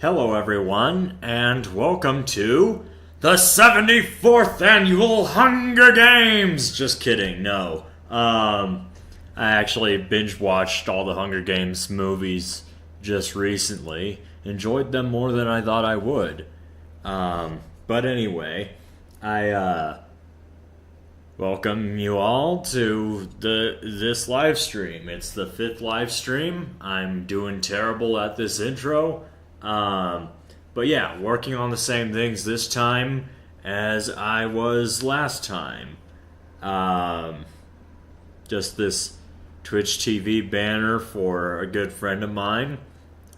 Hello everyone, and welcome to the 74th Annual Hunger Games! Just kidding, no. I actually binge-watched all the Hunger Games movies just recently. Enjoyed them more than I thought I would. But anyway, I welcome you all to this live stream. It's the 5th live stream. I'm doing terrible at this intro. But yeah, working on the same things this time as I was last time. Just this Twitch TV banner for a good friend of mine.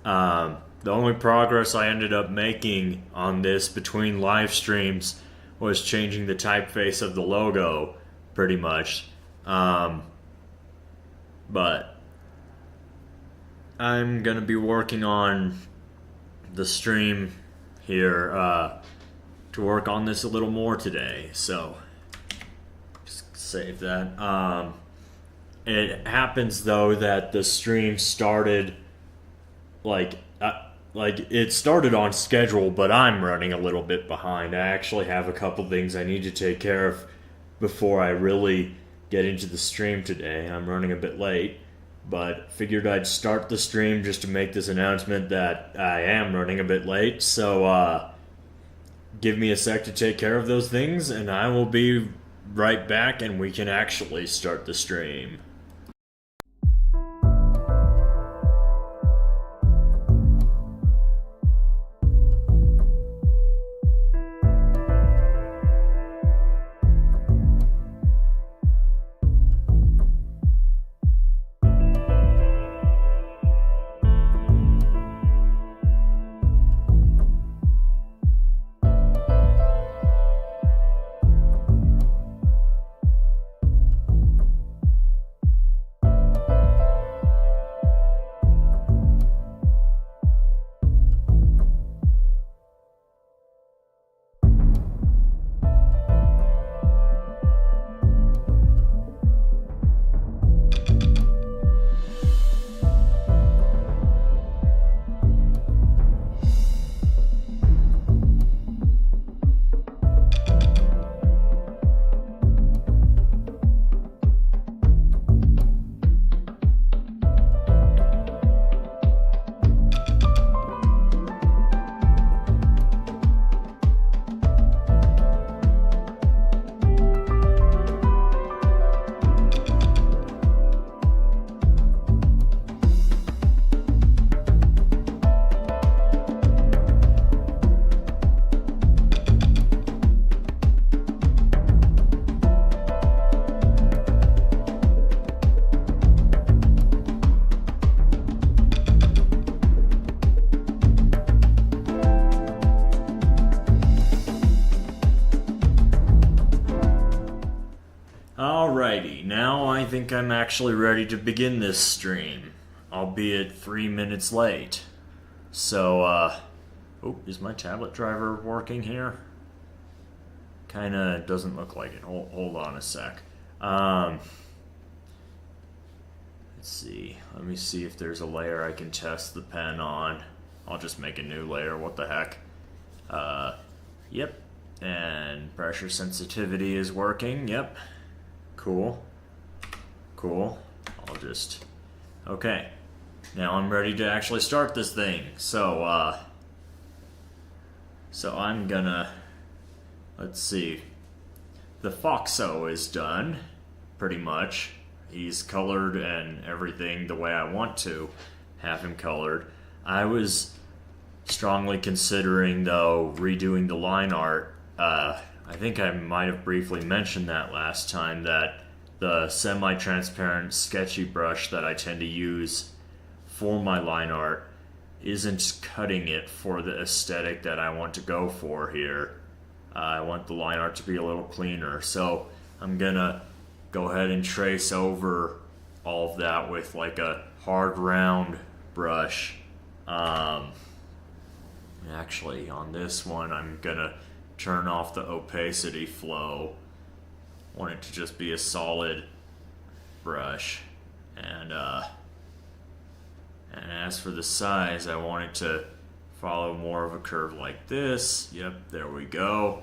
The only progress I ended up making on this between live streams was changing the typeface of the logo, pretty much. But I'm gonna be working on the stream here to work on this a little more today, so just save that. It happens though that the stream started like it started on schedule, but I'm running a little bit behind. I actually have a couple things I need to take care of before I really get into the stream today. I'm running a bit late, but figured I'd start the stream just to make this announcement that I am running a bit late. So give me a sec to take care of those things, and I will be right back and we can actually start the stream. Alrighty, now I think I'm actually ready to begin this stream, albeit 3 minutes late. So, oh, is my tablet driver working here? Kinda doesn't look like it. Hold on a sec. Let's see. Let me see if there's a layer I can test the pen on. I'll just make a new layer, what the heck. Yep. And pressure sensitivity is working, yep. Cool. I'll just... Okay. Now I'm ready to actually start this thing. So I'm gonna... Let's see. The Foxo is done, pretty much. He's colored and everything the way I want to have him colored. I was strongly considering, though, redoing the line art. I think I might have briefly mentioned that last time, that the semi-transparent sketchy brush that I tend to use for my line art isn't cutting it for the aesthetic that I want to go for here. I want the line art to be a little cleaner, so I'm gonna go ahead and trace over all of that with like a hard round brush. Actually, on this one, I'm gonna turn off the opacity flow. I want it to just be a solid brush. And as for the size, I want it to follow more of a curve like this. Yep, there we go.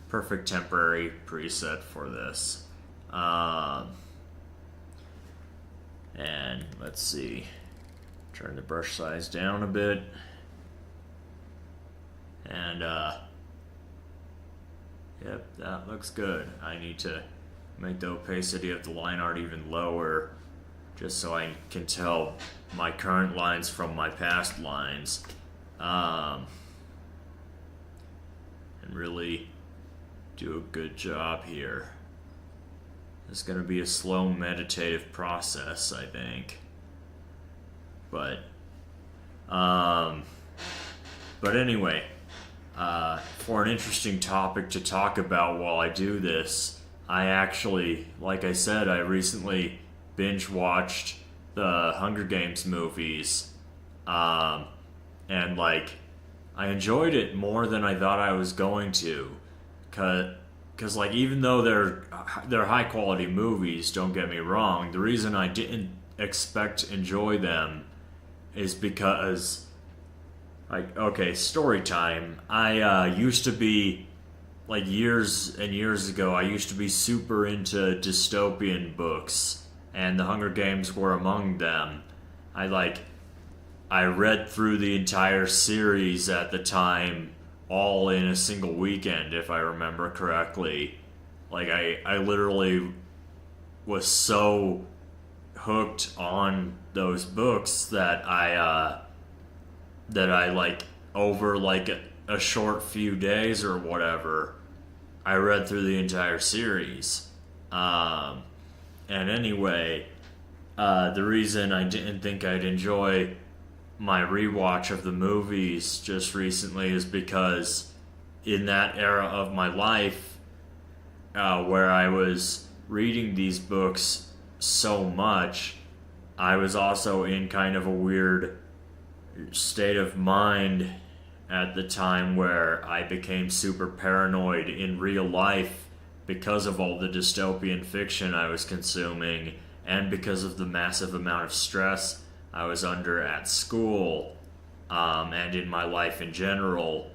Perfect temporary preset for this. And let's see. Turn the brush size down a bit. And, yep, that looks good. I need to make the opacity of the line art even lower, just so I can tell my current lines from my past lines. And really do a good job here. It's going to be a slow meditative process, I think. But anyway, for an interesting topic to talk about while I do this, I actually, like I said, I recently binge watched the Hunger Games movies, and like, I enjoyed it more than I thought I was going to, cause like, even though they're high quality movies, don't get me wrong, the reason I didn't expect to enjoy them is because, like, okay, story time. I used to be, like, years and years ago, I used to be super into dystopian books, and the Hunger Games were among them. I read through the entire series at the time, all in a single weekend, if I remember correctly. Like, I literally was so hooked on those books that I like, over like a short few days or whatever, I read through the entire series. And anyway, the reason I didn't think I'd enjoy my rewatch of the movies just recently is because in that era of my life, where I was reading these books so much, I was also in kind of a weird state of mind at the time where I became super paranoid in real life because of all the dystopian fiction I was consuming and because of the massive amount of stress I was under at school, and in my life in general.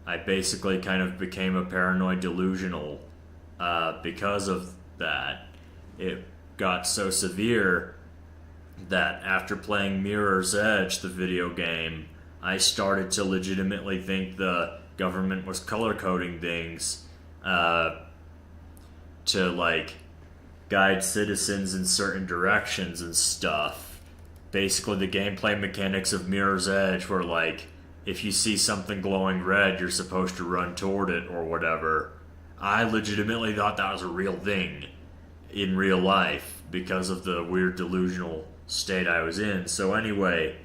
I basically kind of became a paranoid delusional because of that. It got so severe that after playing Mirror's Edge, the video game, I started to legitimately think the government was color coding things to like guide citizens in certain directions and stuff. Basically, the gameplay mechanics of Mirror's Edge were like, if you see something glowing red, you're supposed to run toward it or whatever. I legitimately thought that was a real thing in real life because of the weird delusional state I was in. So anyway,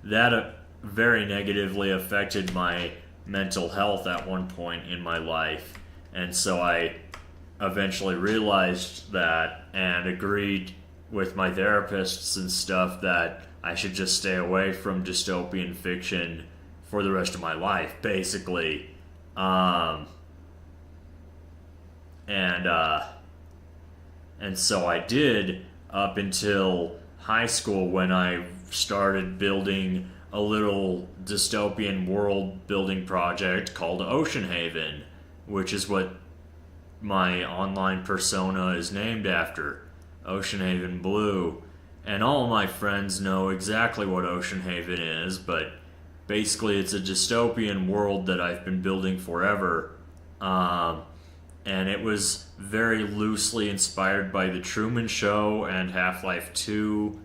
that very negatively affected my mental health at one point in my life. And so I eventually realized that and agreed with my therapists and stuff that I should just stay away from dystopian fiction for the rest of my life, basically. And so I did up until high school, when I started building a little dystopian world building project called Ocean Haven, which is what my online persona is named after, Ocean Haven Blue. And all my friends know exactly what Ocean Haven is, but basically it's a dystopian world that I've been building forever. And it was very loosely inspired by The Truman Show and Half-Life 2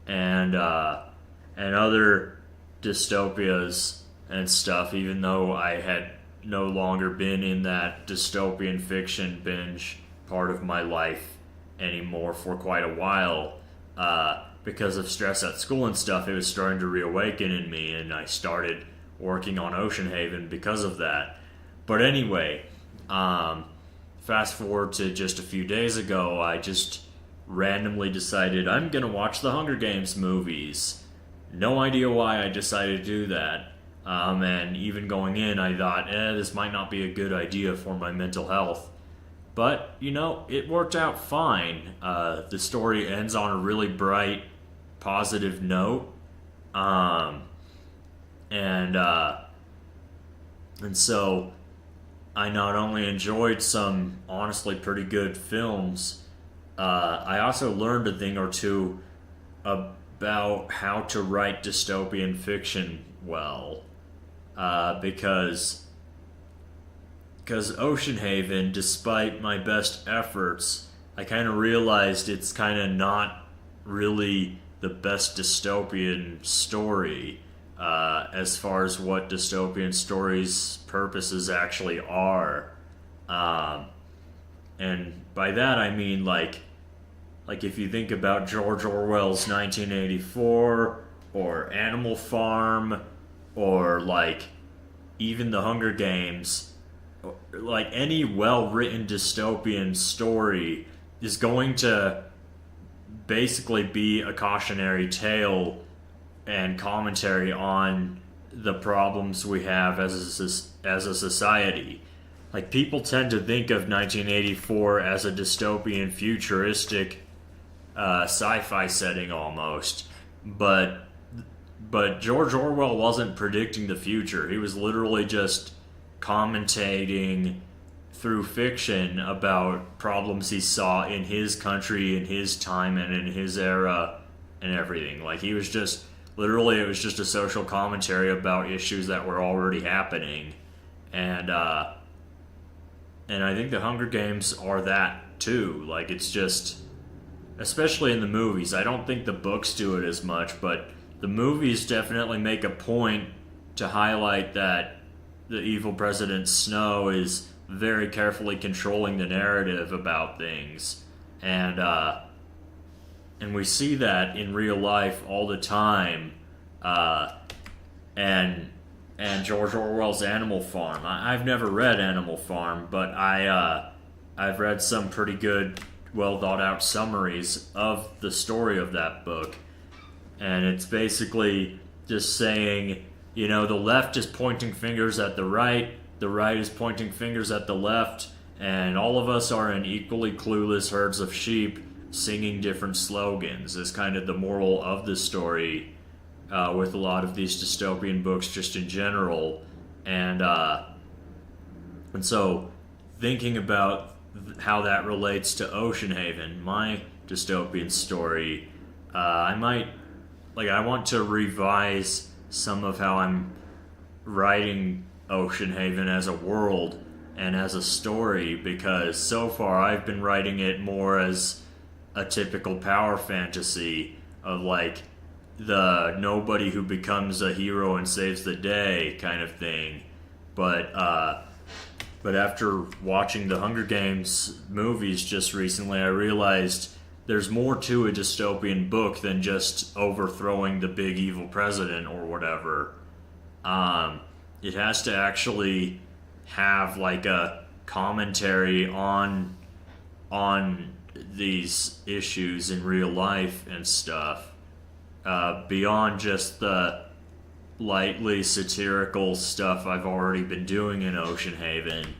and other dystopias and stuff, even though I had no longer been in that dystopian fiction binge part of my life anymore for quite a while. Because of stress at school and stuff, it was starting to reawaken in me, and I started working on Ocean Haven because of that. But anyway, fast forward to just a few days ago, I just randomly decided I'm going to watch the Hunger Games movies. No idea why I decided to do that. And even going in, I thought, this might not be a good idea for my mental health. But, it worked out fine. The story ends on a really bright, positive note. And so I not only enjoyed some honestly pretty good films, I also learned a thing or two about how to write dystopian fiction well. Because Ocean Haven, despite my best efforts, I kind of realized it's kind of not really the best dystopian story as far as what dystopian stories' purposes actually are. And by that I mean like if you think about George Orwell's 1984 or Animal Farm or like even the Hunger Games, like any well-written dystopian story is going to basically be a cautionary tale and commentary on the problems we have as a society. Like, people tend to think of 1984 as a dystopian, futuristic sci-fi setting almost, but George Orwell wasn't predicting the future. He was literally just commentating through fiction about problems he saw in his country, in his time, and in his era, and everything. Like, he was just, literally, it was just a social commentary about issues that were already happening. And And I think the Hunger Games are that too. Like, it's just, especially in the movies. I don't think the books do it as much, but the movies definitely make a point to highlight that the evil President Snow is very carefully controlling the narrative about things. And we see that in real life all the time. And George Orwell's Animal Farm. I've never read Animal Farm, but I've read some pretty good, well thought out summaries of the story of that book. And it's basically just saying, you know, the left is pointing fingers at the right is pointing fingers at the left, and all of us are in equally clueless herds of sheep singing different slogans, is kind of the moral of the story. With a lot of these dystopian books just in general. And so thinking about how that relates to Ocean Haven, my dystopian story, I want to revise some of how I'm writing Ocean Haven as a world and as a story, because so far I've been writing it more as a typical power fantasy of like the nobody who becomes a hero and saves the day kind of thing. But after watching the Hunger Games movies just recently, I realized there's more to a dystopian book than just overthrowing the big evil president or whatever. It has to actually have like a commentary on these issues in real life and stuff. Beyond just the lightly satirical stuff I've already been doing in Ocean Haven.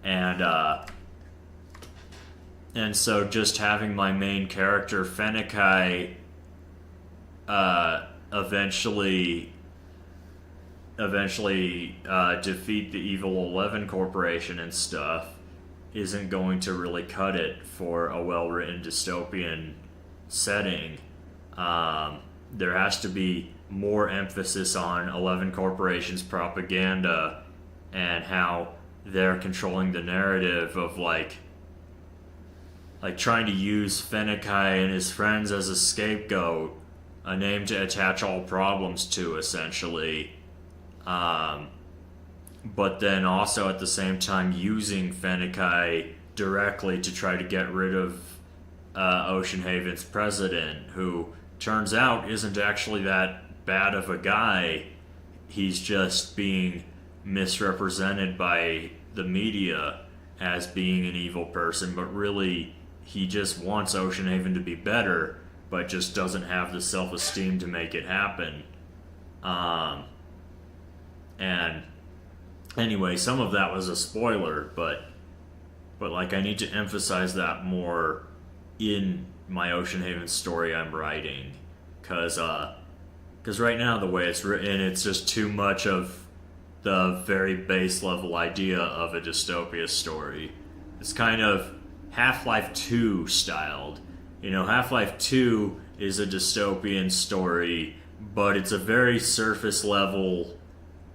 And so just having my main character, Fennekai, eventually defeat the evil 11 Corporation and stuff isn't going to really cut it for a well-written dystopian setting. There has to be more emphasis on 11 Corporation's propaganda and how they're controlling the narrative of like trying to use Fennekai and his friends as a scapegoat, a name to attach all problems to, essentially. But then also at the same time using Fennekai directly to try to get rid of Ocean Haven's president, who turns out isn't actually that bad of a guy. He's just being misrepresented by the media as being an evil person, but really he just wants Ocean Haven to be better, but just doesn't have the self-esteem to make it happen. And anyway, some of that was a spoiler, but like I need to emphasize that more in my Ocean Haven story I'm writing, because right now the way it's written, it's just too much of the very base level idea of a dystopia story. It's kind of Half-Life 2 styled. You know, Half-Life 2 is a dystopian story, but it's a very surface level,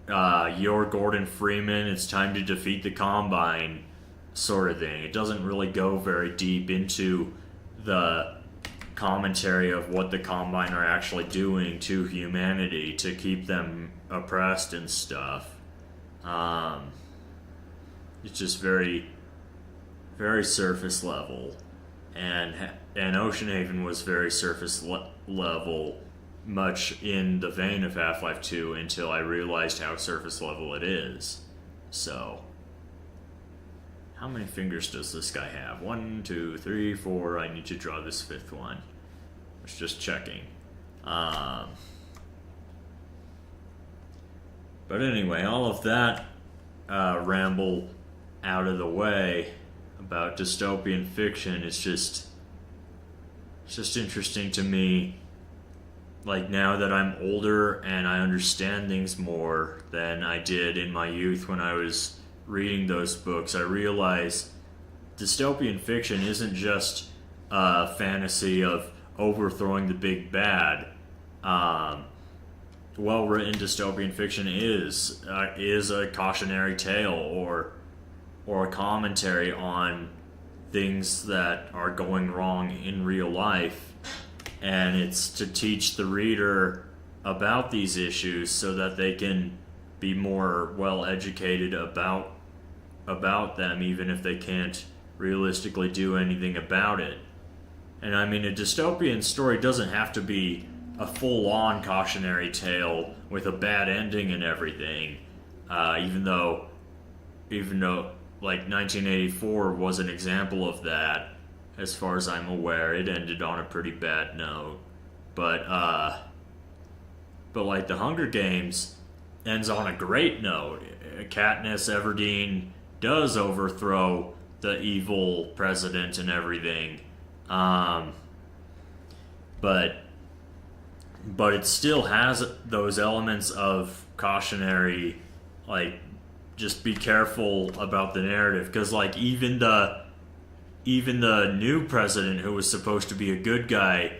you're Gordon Freeman, it's time to defeat the Combine sort of thing. It doesn't really go very deep into the commentary of what the Combine are actually doing to humanity to keep them oppressed and stuff. It's just very, very surface level, and Ocean Haven was very surface level, much in the vein of Half-Life 2, until I realized how surface level it is. So, how many fingers does this guy have? 1, 2, 3, 4. I need to draw this fifth one. I was just checking. But anyway, all of that ramble out of the way about dystopian fiction is just interesting to me. Like, now that I'm older and I understand things more than I did in my youth when I was reading those books, I realize dystopian fiction isn't just a fantasy of overthrowing the big bad. Well-written dystopian fiction is a cautionary tale, or a commentary on things that are going wrong in real life, and it's to teach the reader about these issues so that they can be more well educated about them, even if they can't realistically do anything about it. And I mean, a dystopian story doesn't have to be a full-on cautionary tale with a bad ending and everything. Even though like 1984 was an example of that, as far as I'm aware, it ended on a pretty bad note. But like the Hunger Games ends on a great note. Katniss Everdeen does overthrow the evil president and everything. But it still has those elements of cautionary, like, just be careful about the narrative, because like even the new president, who was supposed to be a good guy,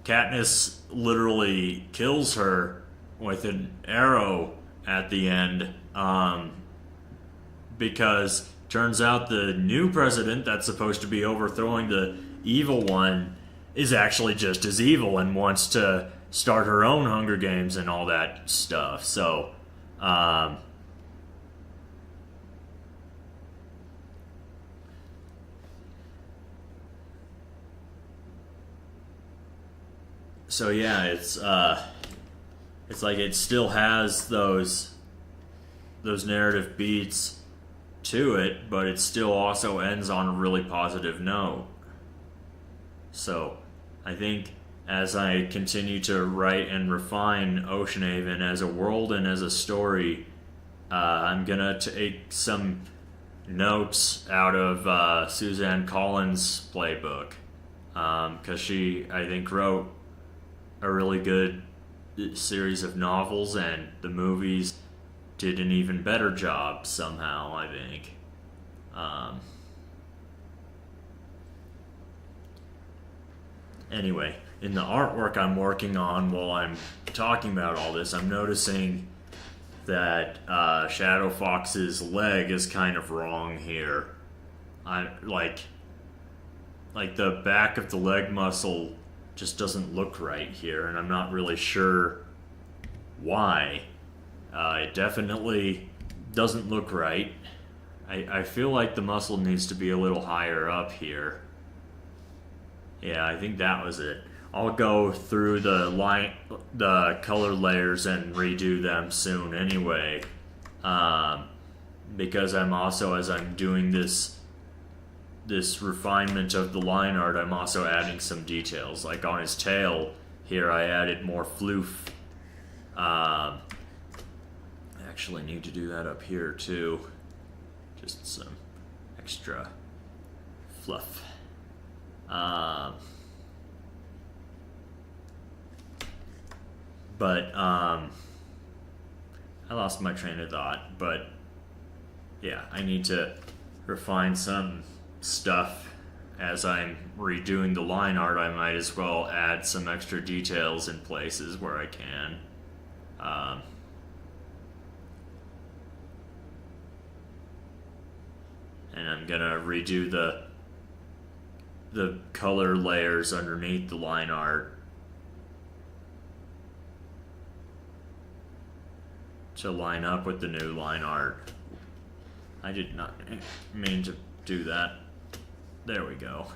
Katniss literally kills her with an arrow at the end, because turns out the new president that's supposed to be overthrowing the evil one is actually just as evil and wants to start her own Hunger Games and all that stuff. So yeah, it's like it still has those narrative beats to it, but it still also ends on a really positive note. So I think as I continue to write and refine Oceanhaven as a world and as a story, I'm gonna take some notes out of Suzanne Collins' playbook, because she, I think, wrote a really good series of novels, and the movies did an even better job somehow, I think. Anyway, in the artwork I'm working on while I'm talking about all this, I'm noticing that Shadowfox's leg is kind of wrong here. Like the back of the leg muscle just doesn't look right here, and I'm not really sure why. It definitely doesn't look right. I feel like the muscle needs to be a little higher up here. Yeah, I think that was it. I'll go through the color layers and redo them soon anyway. Because I'm also, as I'm doing this refinement of the line art, I'm also adding some details. Like on his tail here, I added more floof. I actually need to do that up here too. Just some extra fluff. But I lost my train of thought. But yeah, I need to refine some stuff. As I'm redoing the line art, I might as well add some extra details in places where I can. And I'm gonna redo the color layers underneath the line art to line up with the new line art. I did not mean to do that. There we go.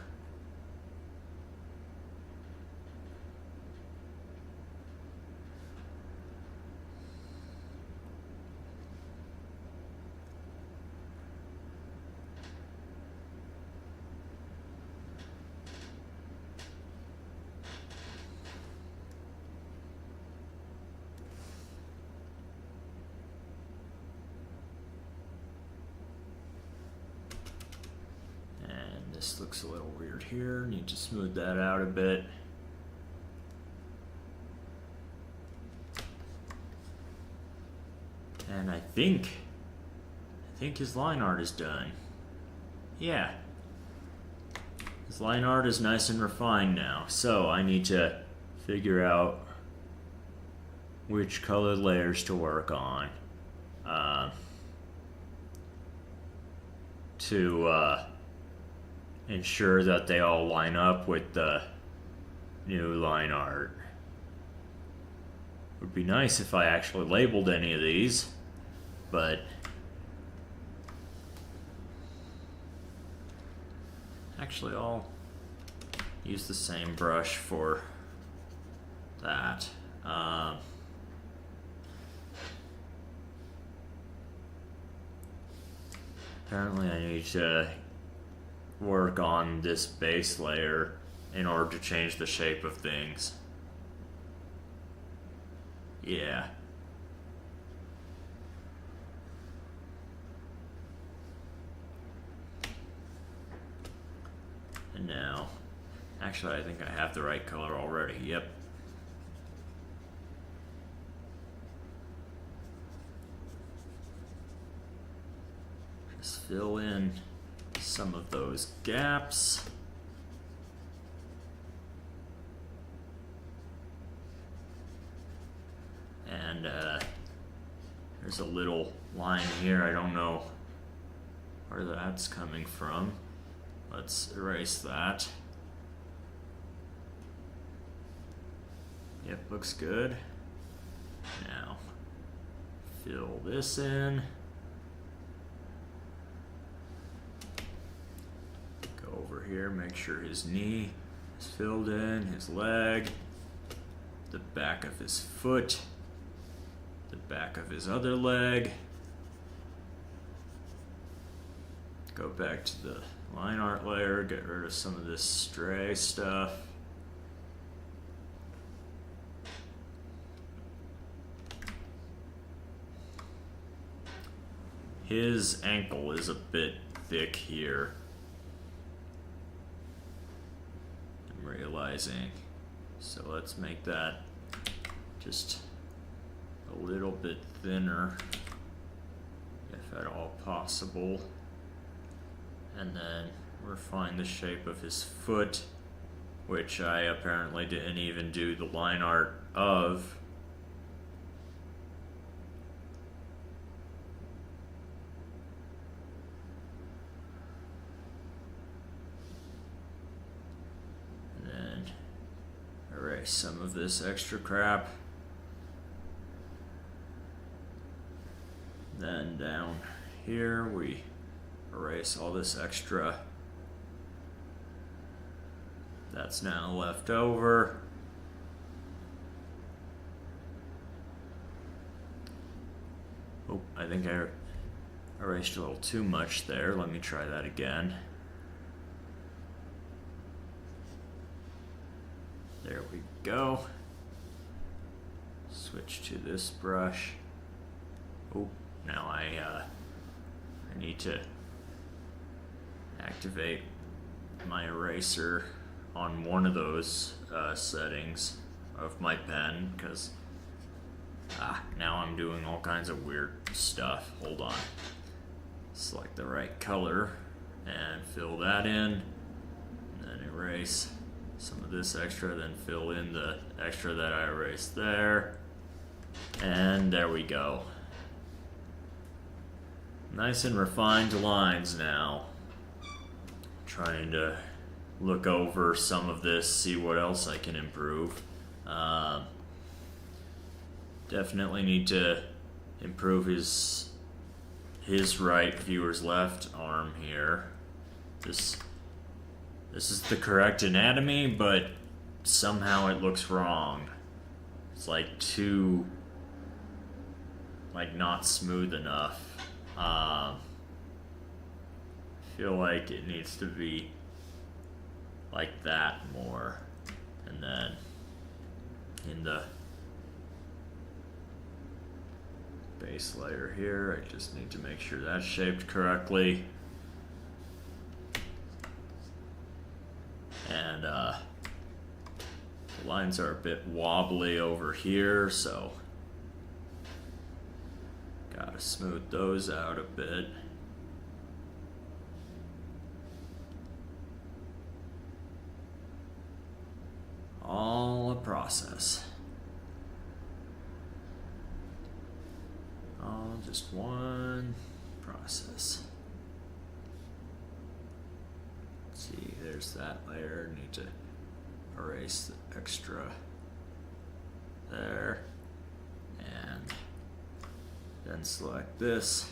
This looks a little weird here. Need to smooth that out a bit. And I think his line art is done. Yeah. His line art is nice and refined now. So I need to figure out which color layers to work on. to ensure that they all line up with the new line art. It would be nice if I actually labeled any of these, but actually I'll use the same brush for that. Apparently I need to work on this base layer in order to change the shape of things. Yeah. And now, actually I think I have the right color already, yep. Just fill in some of those gaps. And there's a little line here, I don't know where that's coming from. Let's erase that. Yep, looks good. Now, fill this in. Go over here, make sure his knee is filled in, his leg, the back of his foot, the back of his other leg. Go back to the line art layer, get rid of some of this stray stuff. His ankle is a bit thick here. I'm realizing. So let's make that just a little bit thinner, if at all possible. And then refine the shape of his foot, which I apparently didn't even do the line art of. And then erase some of this extra crap. Then down here we erase all this extra that's now left over. Oh, I think I erased a little too much there. Let me try that again. There we go. Switch to this brush. Oh, now I need to activate my eraser on one of those settings of my pen, because now I'm doing all kinds of weird stuff. Hold on. Select the right color and fill that in, and then erase some of this extra, then fill in the extra that I erased there, and there we go. Nice and refined lines now. Trying to look over some of this, see what else I can improve. Definitely need to improve his right, viewer's left arm here. This is the correct anatomy, but somehow it looks wrong. It's like too, like, not smooth enough. Feel like it needs to be like that more. And then in the base layer here, I just need to make sure that's shaped correctly. And the lines are a bit wobbly over here, so gotta smooth those out a bit. All a process. All just one process. there's that layer. Need to erase the extra there. And then select this.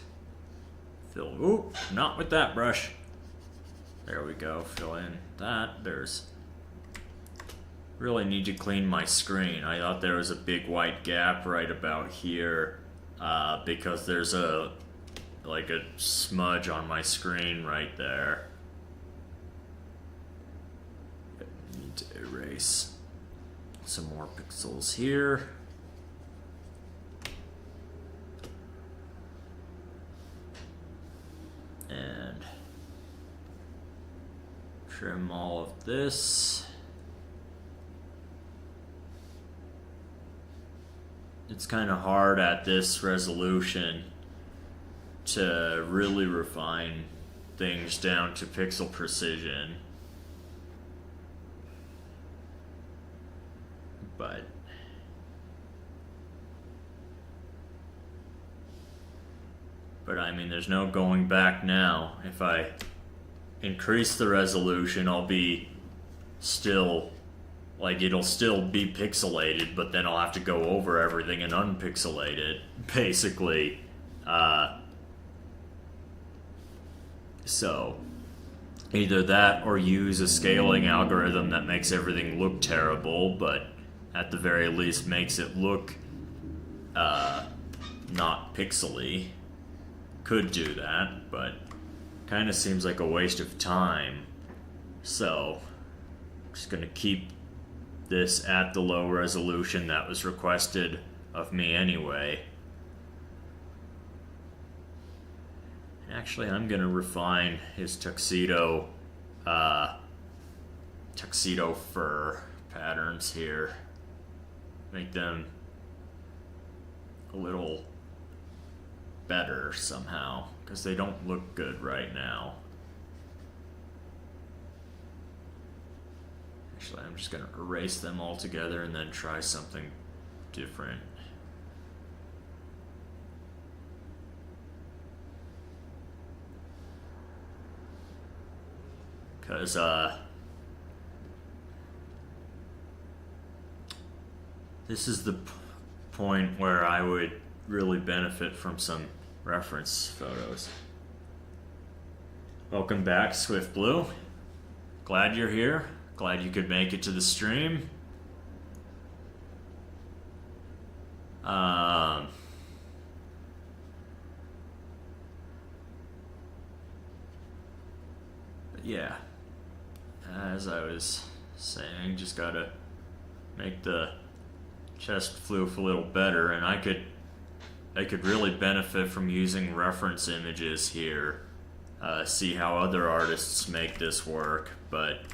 Fill, oop, not with that brush. There we go, fill in that. There's, really need to clean my screen. I thought there was a big white gap right about here because there's like a smudge on my screen right there. Need to erase some more pixels here. And trim all of this. It's kind of hard at this resolution to really refine things down to pixel precision. But I mean, there's no going back now. If I increase the resolution, I'll be still, like, it'll still be pixelated, but then I'll have to go over everything and unpixelate it, basically. So, either that or use a scaling algorithm that makes everything look terrible, but at the very least makes it look not pixely. Could do that, but kind of seems like a waste of time. So, I'm just gonna keep this at the low resolution that was requested of me anyway. Actually, I'm gonna refine his tuxedo fur patterns here. Make them a little better somehow, because they don't look good right now. Actually, I'm just gonna erase them all together and then try something different. Because, this is the point where I would really benefit from some reference photos. Welcome back, Swift Blue. Glad you're here. Glad you could make it to the stream. But yeah, as I was saying, just gotta make the chest floof a little better, and I could really benefit from using reference images here. See how other artists make this work, but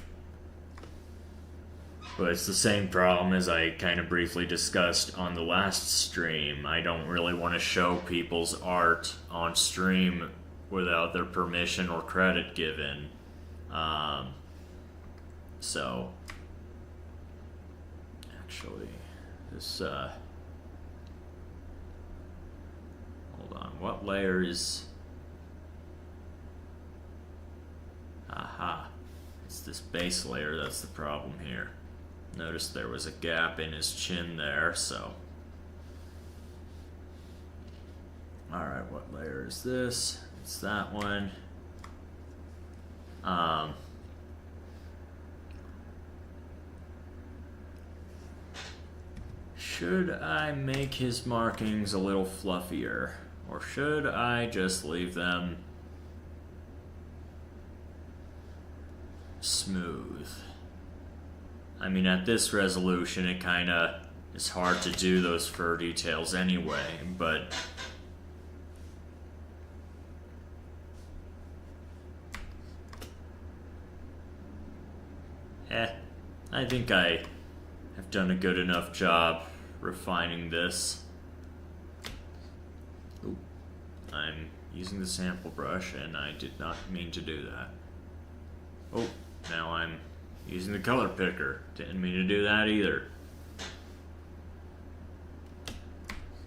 it's the same problem as I kind of briefly discussed on the last stream. I don't really want to show people's art on stream without their permission or credit given. So, actually, this, hold on, what layer is, aha, it's this base layer that's the problem here. Notice there was a gap in his chin there, so. Alright, what layer is this? It's that one. Should I make his markings a little fluffier? Or should I just leave them smooth? I mean, at this resolution, it kinda is hard to do those fur details anyway, but I think I have done a good enough job refining this. Ooh, I'm using the sample brush, and I did not mean to do that. Oh, now I'm using the color picker. Didn't mean to do that either.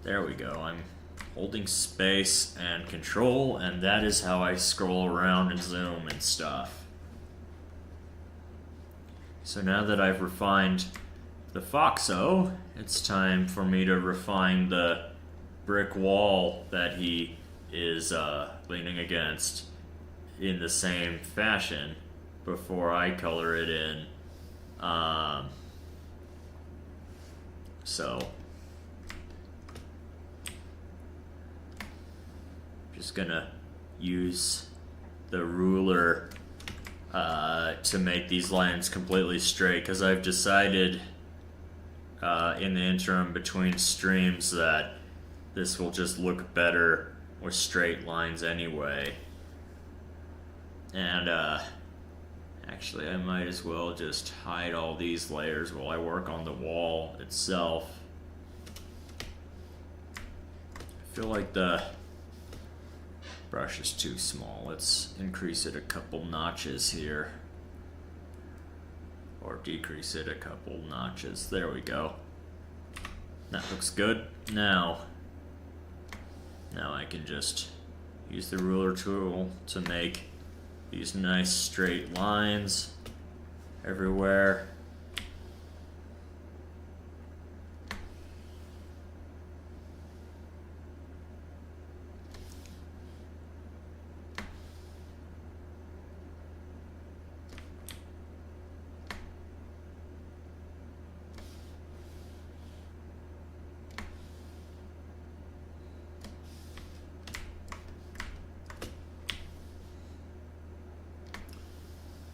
There we go. I'm holding space and control, and that is how I scroll around and zoom and stuff. So now that I've refined the Foxo, it's time for me to refine the brick wall that he is leaning against in the same fashion before I color it in. So just gonna use the ruler to make these lines completely straight, because I've decided in the interim between streams that this will just look better with straight lines anyway. And actually I might as well just hide all these layers while I work on the wall itself. I feel like the brush is too small. Let's increase it a couple notches here. Or decrease it a couple notches. There we go. That looks good. Now I can just use the ruler tool to make these nice straight lines everywhere.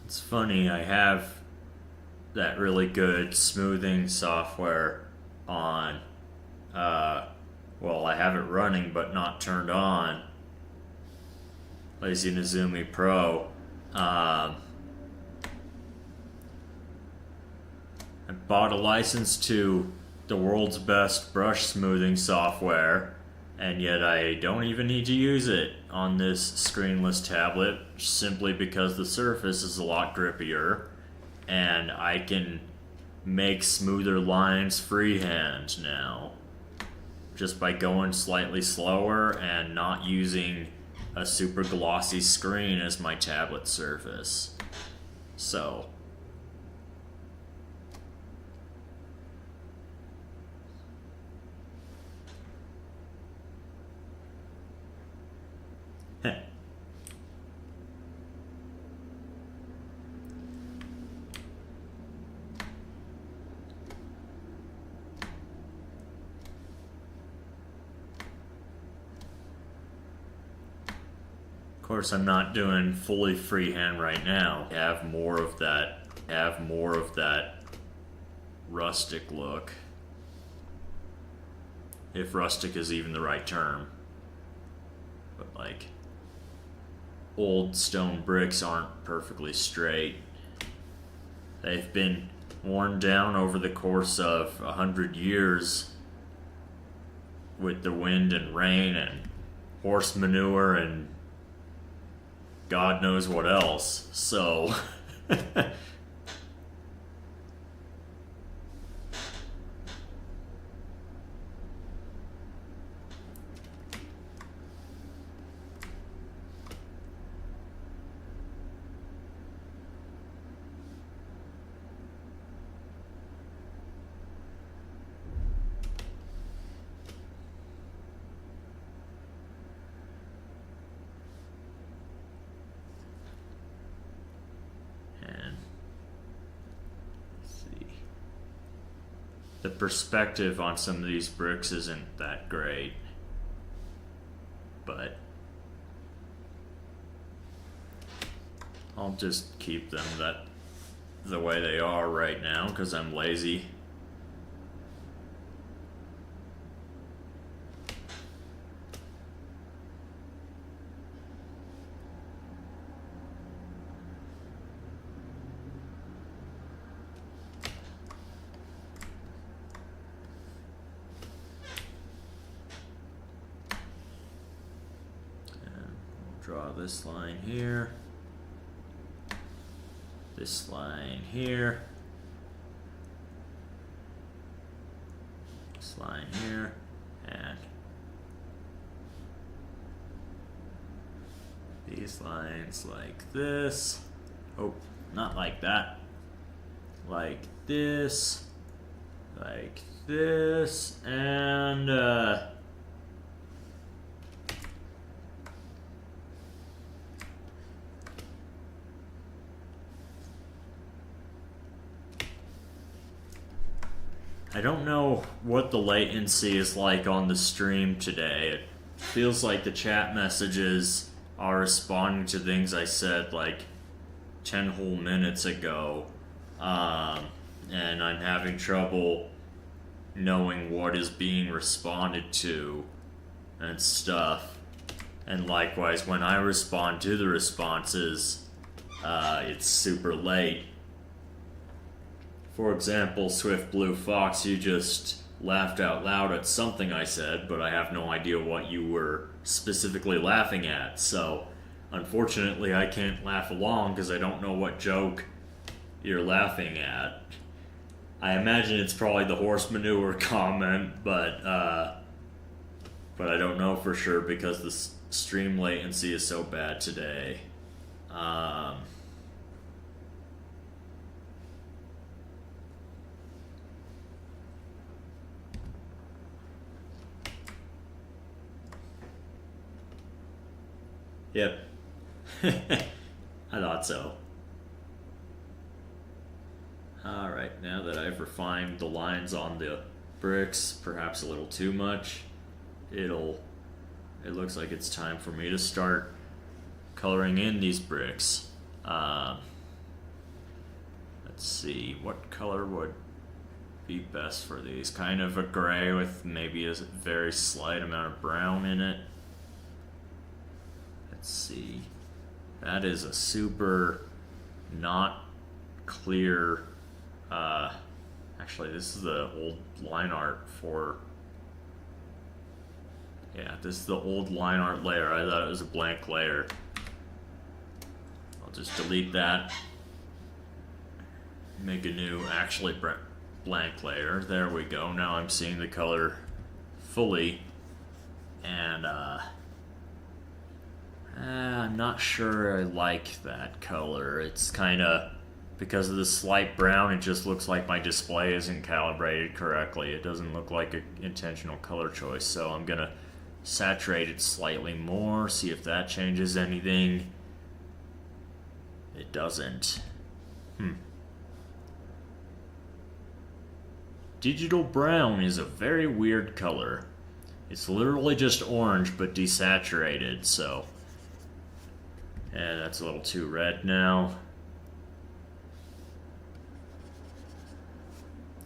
It's funny, I have that really good smoothing software on. Well, I have it running but not turned on. Lazy Nizumi Pro. I bought a license to the world's best brush smoothing software, and yet I don't even need to use it on this screenless tablet, simply because the surface is a lot grippier and I can make smoother lines freehand now just by going slightly slower and not using a super glossy screen as my tablet surface. So of course, I'm not doing fully freehand right now. I have more of that rustic look. If rustic is even the right term. But like, old stone bricks aren't perfectly straight. They've been worn down over the course of 100 years with the wind and rain and horse manure and God knows what else. So the perspective on some of these bricks isn't that great, but I'll just keep them the way they are right now because I'm lazy. Draw this line here, this line here, this line here, and these lines like this. Oh, not like that. like this, and I don't know what the latency is like on the stream today. It feels like the chat messages are responding to things I said like 10 whole minutes ago. And I'm having trouble knowing what is being responded to and stuff. And likewise, when I respond to the responses, it's super late. For example, Swift Blue Fox, you just laughed out loud at something I said, but I have no idea what you were specifically laughing at. So, unfortunately, I can't laugh along because I don't know what joke you're laughing at. I imagine it's probably the horse manure comment, but I don't know for sure because the stream latency is so bad today. Yep. I thought so. Alright, now that I've refined the lines on the bricks, perhaps a little too much, it looks like it's time for me to start coloring in these bricks. Let's see, what color would be best for these? Kind of a gray with maybe a very slight amount of brown in it. Let's see. That is a super not clear. Actually, this is the old line art for. Yeah, this is the old line art layer. I thought it was a blank layer. I'll just delete that. Make a new, actually blank layer. There we go. Now I'm seeing the color fully. And, I'm not sure I like that color. It's kind of, because of the slight brown, it just looks like my display isn't calibrated correctly. It doesn't look like an intentional color choice, so I'm going to saturate it slightly more, see if that changes anything. It doesn't. Digital brown is a very weird color. It's literally just orange, but desaturated, so... Yeah, that's a little too red now.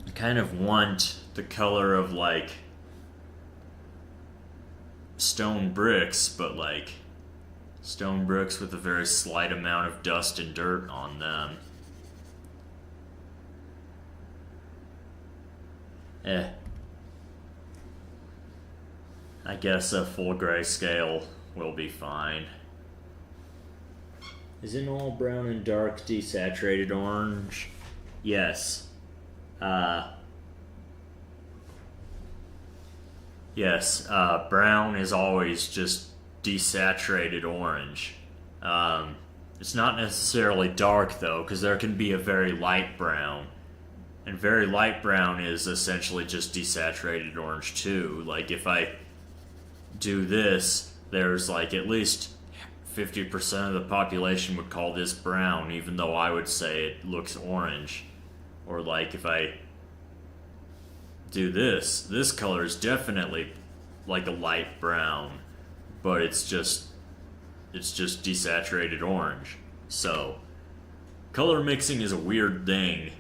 I kind of want the color of, like, stone bricks, but, like, stone bricks with a very slight amount of dust and dirt on them. I guess a full grayscale will be fine. Isn't all brown and dark desaturated orange? Yes. Yes, brown is always just desaturated orange. It's not necessarily dark, though, because there can be a very light brown. And very light brown is essentially just desaturated orange, too. Like, if I do this, there's, like, at least 50% of the population would call this brown, even though I would say it looks orange. Or, like, if I do this color is definitely like a light brown, but it's just desaturated orange. So, color mixing is a weird thing.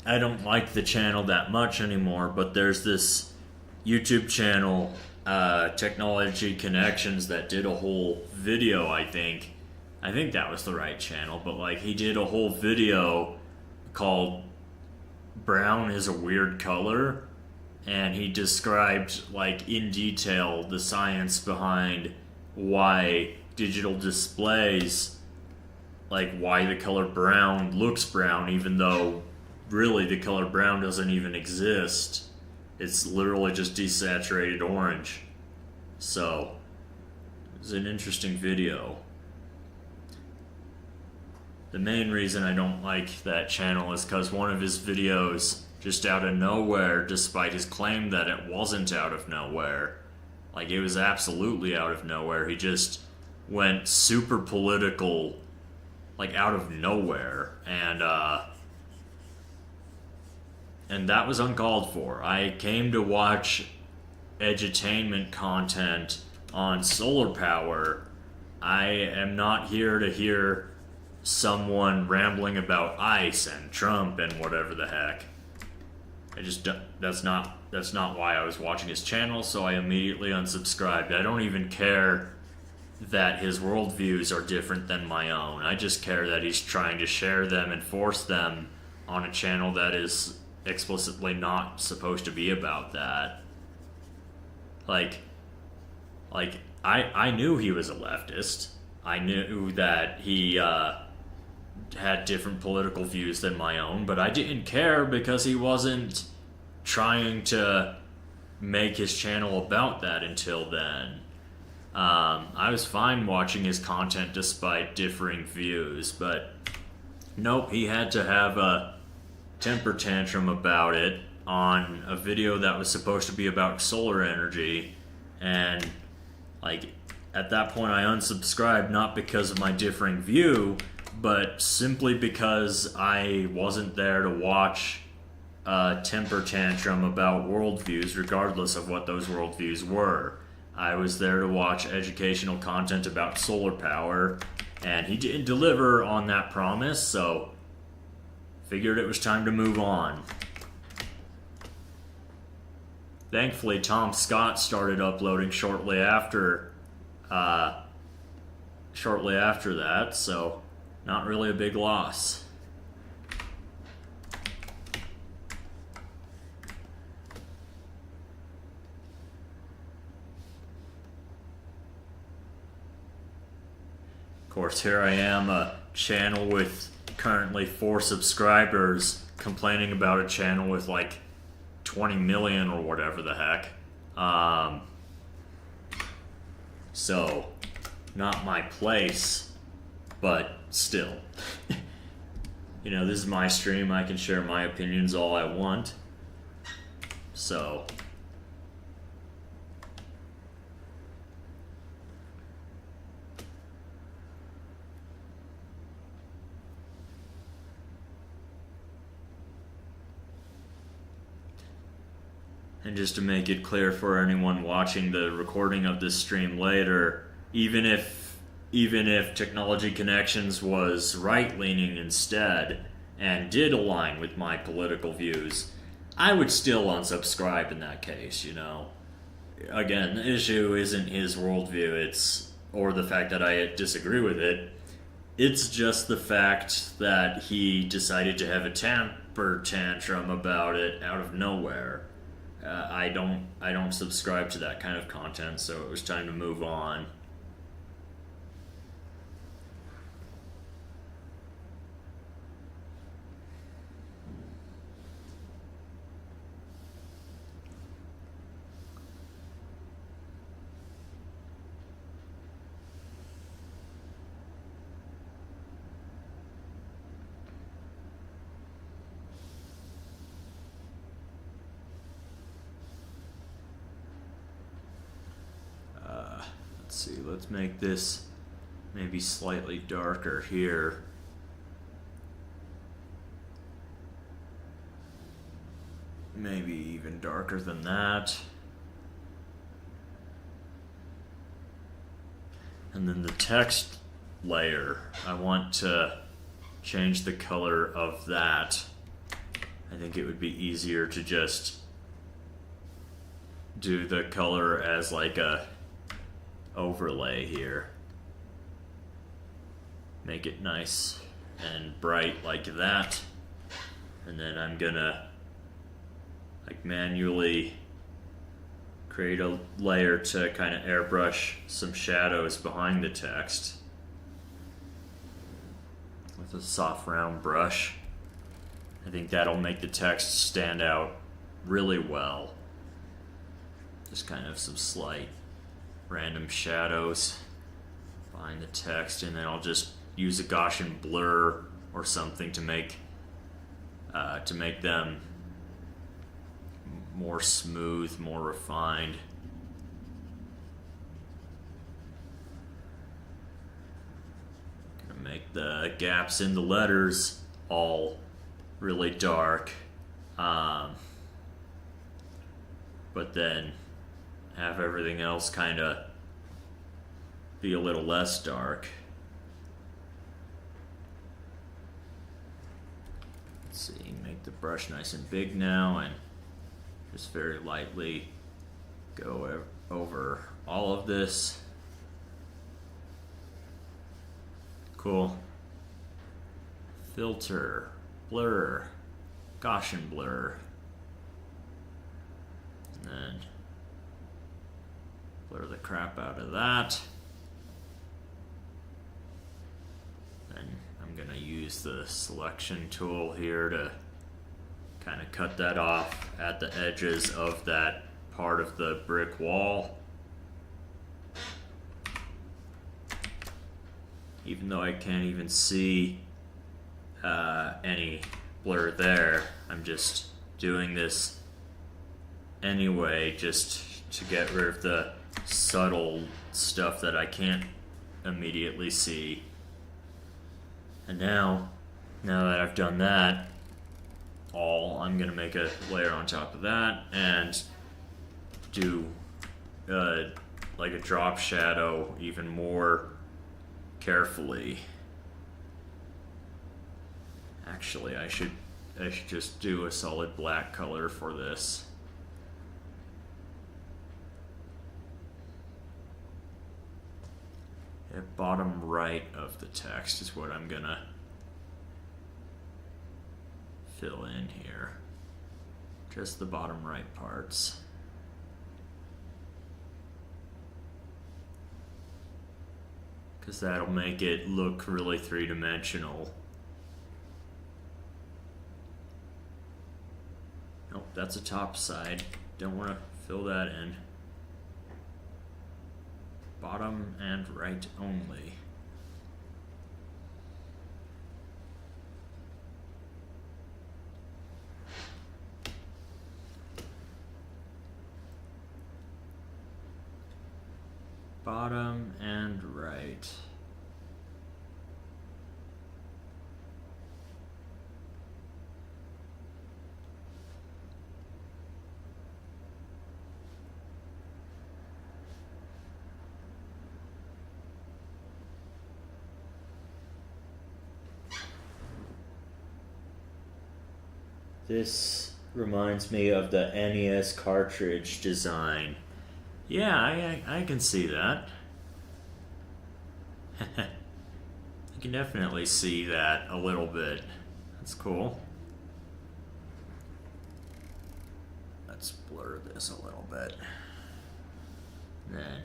I don't like the channel that much anymore, but there's this YouTube channel, Technology Connections, that did a whole video, I think that was the right channel, but like he did a whole video called Brown is a Weird Color, and he described like in detail the science behind why digital displays, like why the color brown looks brown even though really the color brown doesn't even exist. It's literally just desaturated orange. So, it's an interesting video. the main reason I don't like that channel is because one of his videos, just out of nowhere, despite his claim that it wasn't out of nowhere, like it was absolutely out of nowhere, he just went super political, like out of nowhere, and that was uncalled for. I came to watch edutainment content on solar power. I am not here to hear someone rambling about ICE and Trump and whatever the heck. That's not why I was watching his channel, so I immediately unsubscribed. I don't even care that his worldviews are different than my own. I just care that he's trying to share them and force them on a channel that is explicitly not supposed to be about that. Like I knew he was a leftist. I knew that he had different political views than my own, but I didn't care because he wasn't trying to make his channel about that until then. I was fine watching his content despite differing views, but nope, he had to have a temper tantrum about it on a video that was supposed to be about solar energy, and like at that point I unsubscribed, not because of my differing view, but simply because I wasn't there to watch a temper tantrum about worldviews, regardless of what those worldviews were. I was there to watch educational content about solar power, and he didn't deliver on that promise, so figured it was time to move on. Thankfully, Tom Scott started uploading shortly after that, so not really a big loss. Of course, here I am, a channel with currently 4 subscribers, complaining about a channel with like 20 million or whatever the heck. So, not my place, but still. You know, this is my stream, I can share my opinions all I want. So, and just to make it clear for anyone watching the recording of this stream later, even if Technology Connections was right-leaning instead and did align with my political views, I would still unsubscribe in that case, you know. Again, the issue isn't his worldview, or the fact that I disagree with it. It's just the fact that he decided to have a temper tantrum about it out of nowhere. I don't subscribe to that kind of content, so it was time to move on. Let's see, let's make this maybe slightly darker here. Maybe even darker than that. And then the text layer, I want to change the color of that. I think it would be easier to just do the color as like a overlay here. Make it nice and bright like that. And then I'm gonna like manually create a layer to kind of airbrush some shadows behind the text with a soft round brush. I think that'll make the text stand out really well. Just kind of some slight random shadows behind the text, and then I'll just use a Gaussian blur or something to make them more smooth, more refined. Gonna make the gaps in the letters all really dark, but then have everything else kind of be a little less dark. Let's see, make the brush nice and big now and just very lightly go over all of this. Cool. Filter, blur, Gaussian blur. And then blur the crap out of that. Then I'm gonna use the selection tool here to kind of cut that off at the edges of that part of the brick wall. Even though I can't even see any blur there, I'm just doing this anyway, just to get rid of the subtle stuff that I can't immediately see. And now that I've done that, I'm gonna make a layer on top of that and do like a drop shadow even more carefully. Actually, I should just do a solid black color for this. At bottom right of the text is what I'm gonna fill in here. Just the bottom right parts. Because that'll make it look really three-dimensional. Nope, that's a top side. Don't want to fill that in. Bottom and right only. Bottom and right. This reminds me of the NES cartridge design. Yeah, I can see that. I can definitely see that a little bit. That's cool. Let's blur this a little bit. Then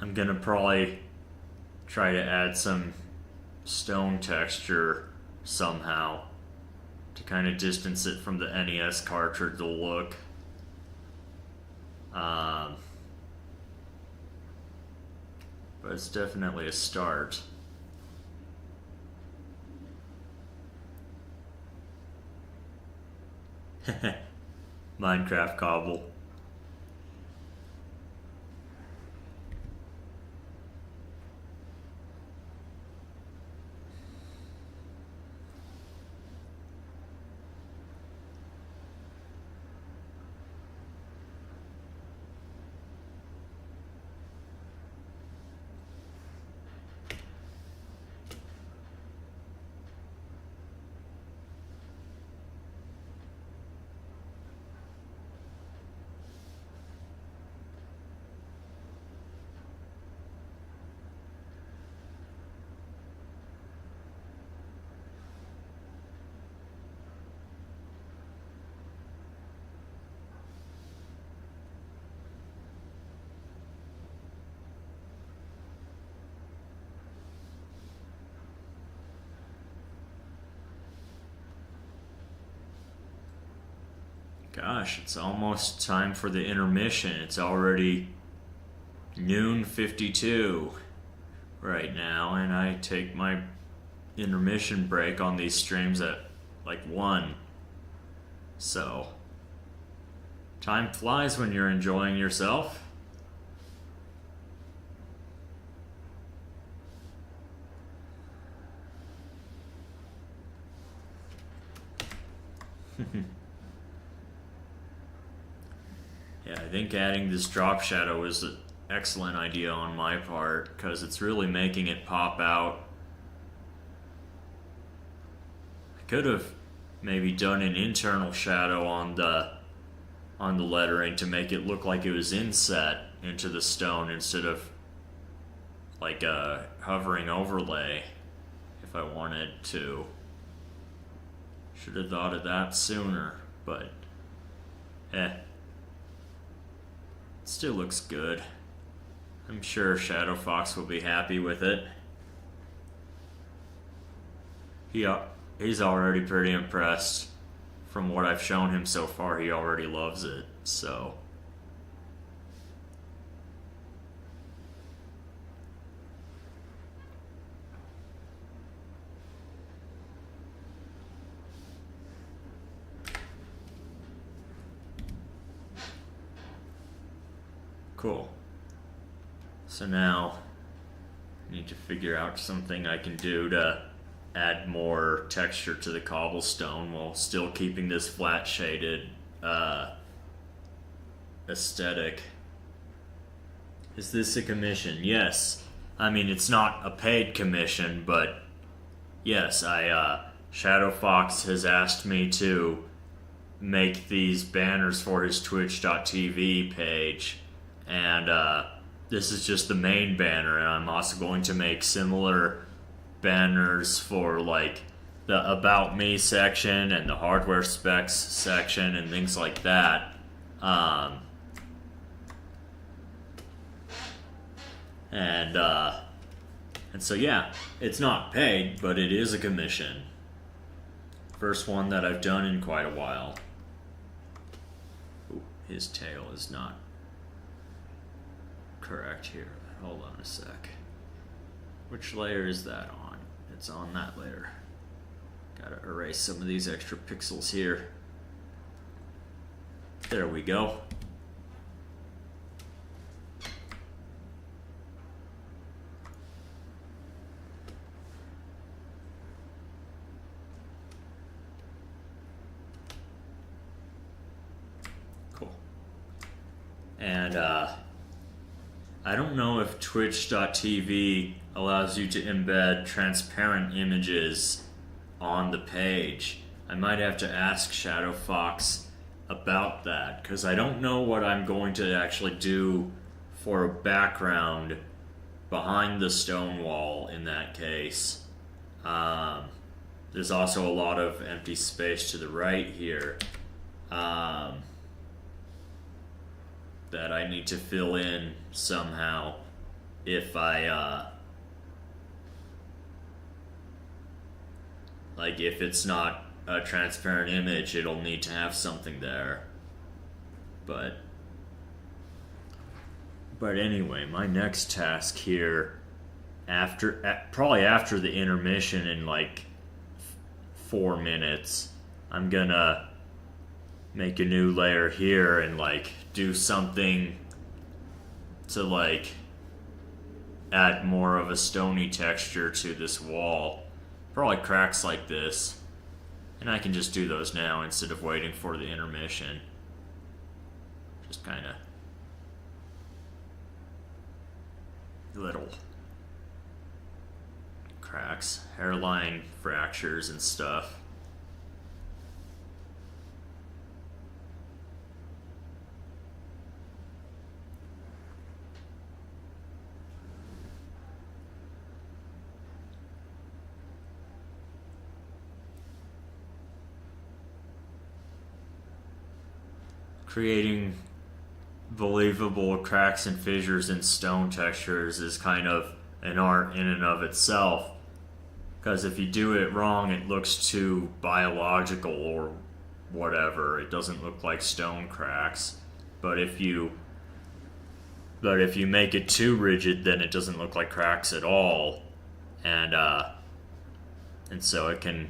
I'm gonna probably try to add some stone texture somehow to kind of distance it from the NES cartridge look. But it's definitely a start. Minecraft cobble. Gosh, it's almost time for the intermission. It's already noon 52 right now, and I take my intermission break on these streams at like 1. So, time flies when you're enjoying yourself. Yeah, I think adding this drop shadow is an excellent idea on my part, because it's really making it pop out. I could have maybe done an internal shadow on the lettering to make it look like it was inset into the stone instead of like a hovering overlay if I wanted to. Should have thought of that sooner, but still looks good. I'm sure Shadowfox will be happy with it. He's already pretty impressed. From what I've shown him so far, he already loves it, so. Cool. So now, I need to figure out something I can do to add more texture to the cobblestone while still keeping this flat shaded aesthetic. Is this a commission? Yes. I mean, it's not a paid commission, but yes, Shadowfox has asked me to make these banners for his twitch.tv page, and this is just the main banner, and I'm also going to make similar banners for like the About Me section and the hardware specs section and things like that. And so yeah, it's not paid, but it is a commission. First one that I've done in quite a while. Ooh, his tail is not correct here. Hold on a sec. Which layer is that on? It's on that layer. Gotta erase some of these extra pixels here. There we go. Cool. And I don't know if twitch.tv allows you to embed transparent images on the page. I might have to ask Shadowfox about that, because I don't know what I'm going to actually do for a background behind the stone wall in that case. There's also a lot of empty space to the right here that I need to fill in somehow if I like, if it's not a transparent image, it'll need to have something there. But anyway, my next task here, probably after the intermission in like 4 minutes, I'm gonna make a new layer here and like do something to like add more of a stony texture to this wall. Probably cracks like this, and I can just do those now instead of waiting for the intermission. Just kind of little cracks, hairline fractures and stuff. Creating believable cracks and fissures in stone textures is kind of an art in and of itself, because if you do it wrong, it looks too biological or whatever. It doesn't look like stone cracks. But if you make it too rigid, then it doesn't look like cracks at all, and so it can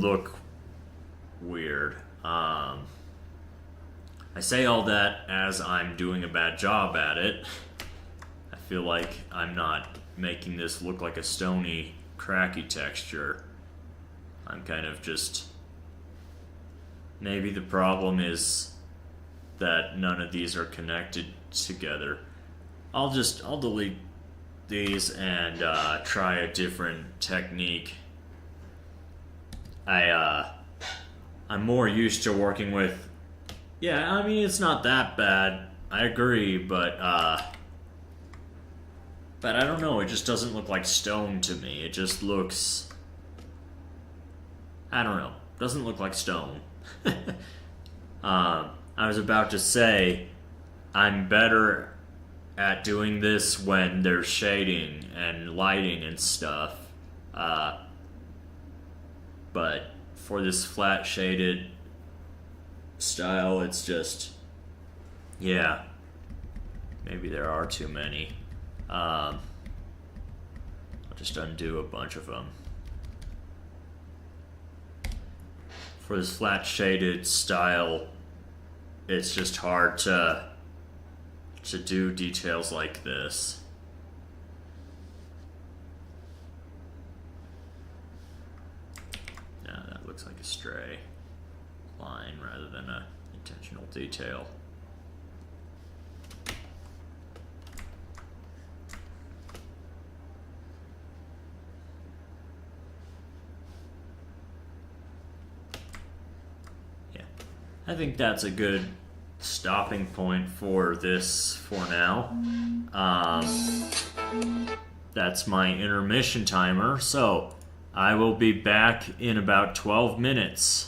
look weird. I say all that as I'm doing a bad job at it. I feel like I'm not making this look like a stony, cracky texture. I'm kind of just... Maybe the problem is that none of these are connected together. I'll delete these and try a different technique. I'm more used to working with... Yeah, I mean, it's not that bad. I agree, but I don't know. It just doesn't look like stone to me. It just looks... I don't know. Doesn't look like stone. I was about to say, I'm better at doing this when there's shading and lighting and stuff. But for this flat shaded style, it's just, yeah, maybe there are too many. I'll just undo a bunch of them. For this flat shaded style, it's just hard to do details like this. Yeah, that looks like a stray line rather than an intentional detail. Yeah, I think that's a good stopping point for this for now. That's my intermission timer, so I will be back in about 12 minutes.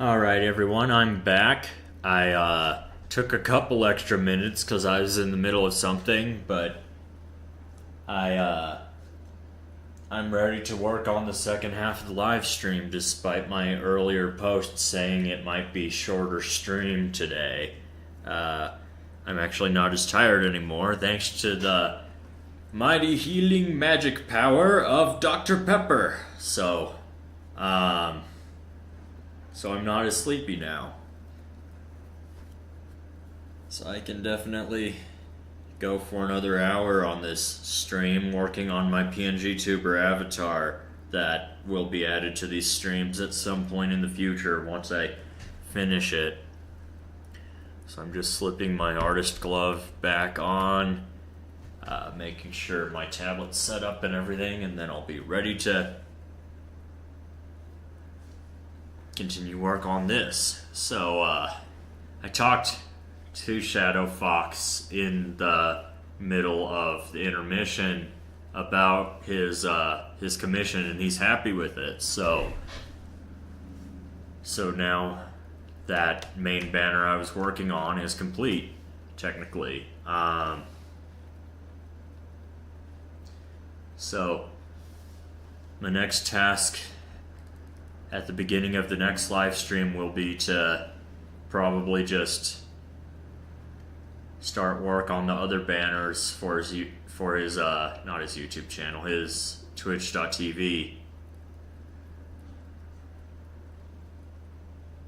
Alright, everyone, I'm back. I took a couple extra minutes because I was in the middle of something, but I'm ready to work on the second half of the live stream despite my earlier post saying it might be shorter stream today. I'm actually not as tired anymore thanks to the mighty healing magic power of Dr. Pepper. So I'm not as sleepy now. So I can definitely go for another hour on this stream working on my PNG Tuber avatar that will be added to these streams at some point in the future once I finish it. So I'm just slipping my artist glove back on, making sure my tablet's set up and everything, and then I'll be ready to continue work on this. So I talked to Shadowfox in the middle of the intermission about his commission, and he's happy with it. So now that main banner I was working on is complete, technically. So my next task at the beginning of the next live stream will be to probably just start work on the other banners for his not his YouTube channel, his twitch.tv.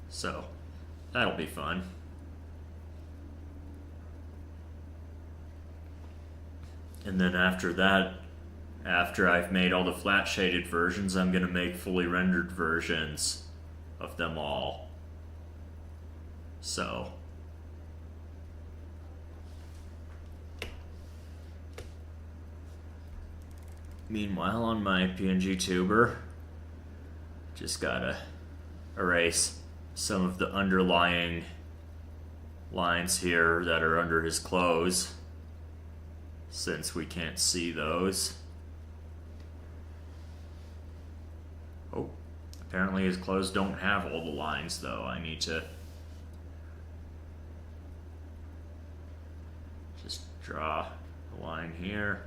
So that'll be fun. And then after that, after I've made all the flat shaded versions, I'm going to make fully rendered versions of them all. So meanwhile, on my PNG Tuber, just gotta erase some of the underlying lines here that are under his clothes, since we can't see those. Oh, apparently his clothes don't have all the lines though. I need to just draw a line here,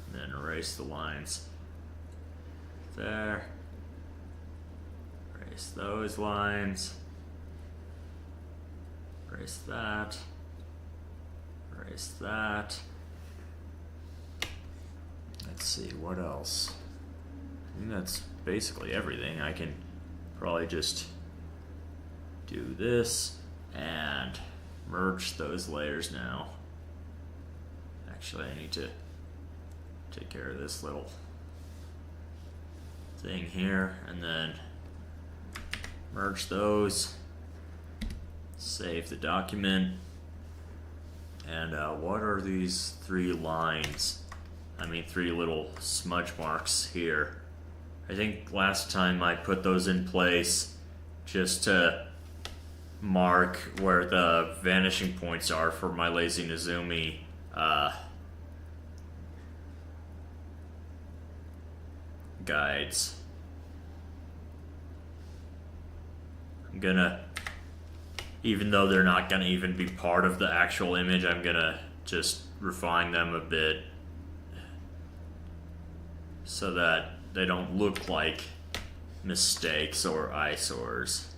and then erase the lines there. Erase those lines. Erase that. Erase that. Let's see, what else? I think that's basically everything. I can probably just do this and merge those layers now. Actually, I need to take care of this little thing here and then merge those, save the document. And what are these three lines? I mean, three little smudge marks here. I think last time I put those in place just to mark where the vanishing points are for my Lazy Nezumi guides. I'm gonna, even though they're not gonna even be part of the actual image, I'm gonna just refine them a bit so that they don't look like mistakes or eyesores.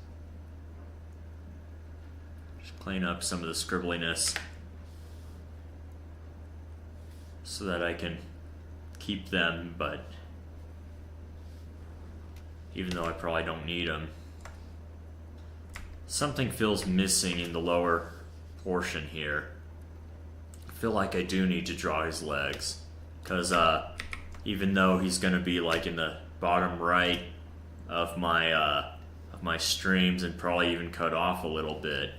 Just clean up some of the scribbliness so that I can keep them, but even though I probably don't need them. Something feels missing in the lower portion here. I feel like I do need to draw his legs, because even though he's gonna be like in the bottom right of my streams and probably even cut off a little bit,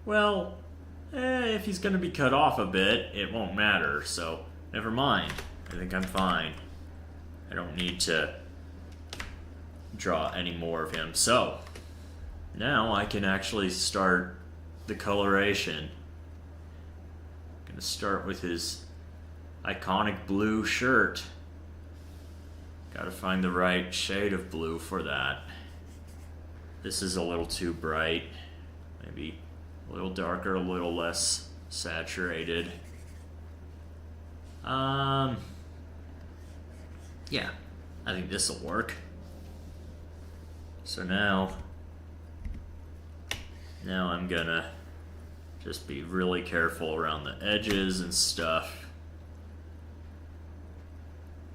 well, if he's gonna be cut off a bit, it won't matter, so never mind. I think I'm fine. I don't need to draw any more of him. So now I can actually start the coloration. I'm gonna start with his iconic blue shirt, Gotta find the right shade of blue for that. This is a little too bright. Maybe a little darker, a little less saturated. Yeah, I think this will work. So now I'm gonna just be really careful around the edges and stuff.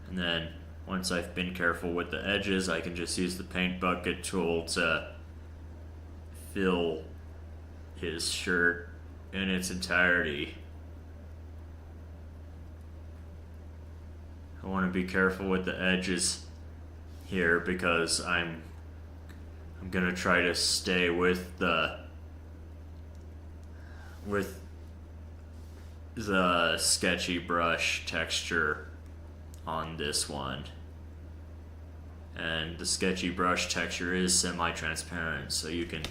And then once I've been careful with the edges, I can just use the paint bucket tool to fill his shirt in its entirety. I want to be careful with the edges here because I'm gonna try to stay with the sketchy brush texture on this one. And the sketchy brush texture is semi-transparent, so you can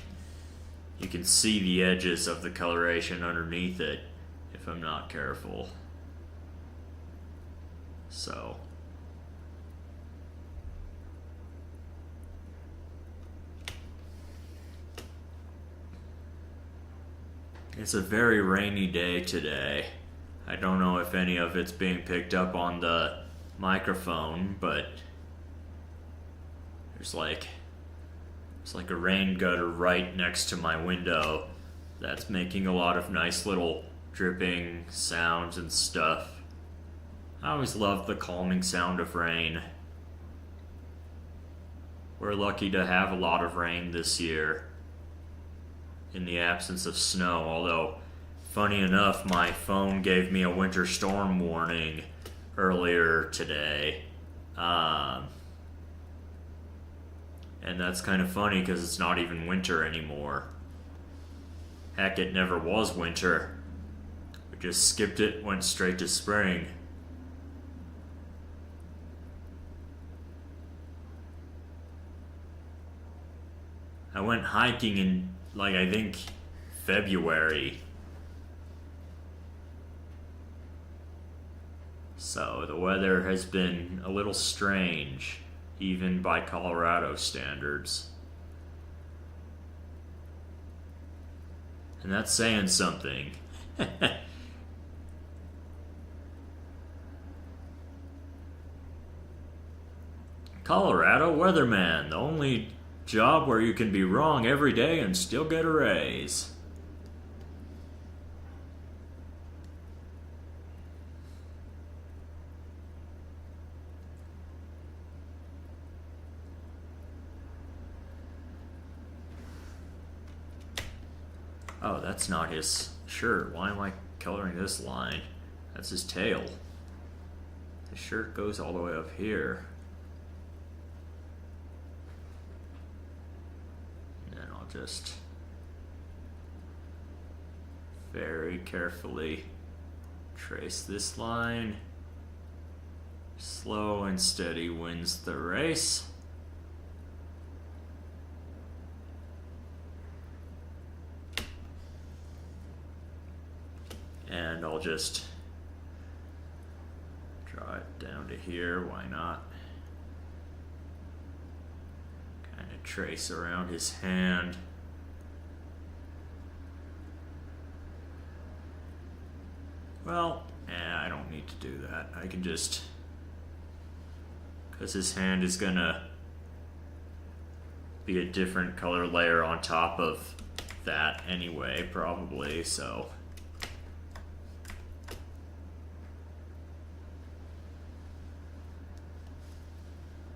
see the edges of the coloration underneath it if I'm not careful. So it's a very rainy day today. I don't know if any of it's being picked up on the microphone, but there's like a rain gutter right next to my window that's making a lot of nice little dripping sounds and stuff. I always love the calming sound of rain. We're lucky to have a lot of rain this year in the absence of snow, although funny enough, my phone gave me a winter storm warning earlier today. And that's kind of funny because it's not even winter anymore. Heck, it never was winter. We just skipped it, went straight to spring. I went hiking in, I think, February. So the weather has been a little strange, even by Colorado standards. And that's saying something. Colorado weatherman, the only job where you can be wrong every day and still get a raise. Oh, that's not his shirt. Why am I coloring this line? That's his tail. His shirt goes all the way up here. Just very carefully trace this line. Slow and steady wins the race. And I'll just draw it down to here, why not? Trace around his hand. Well, I don't need to do that. I can just, because his hand is gonna be a different color layer on top of that anyway, probably, so.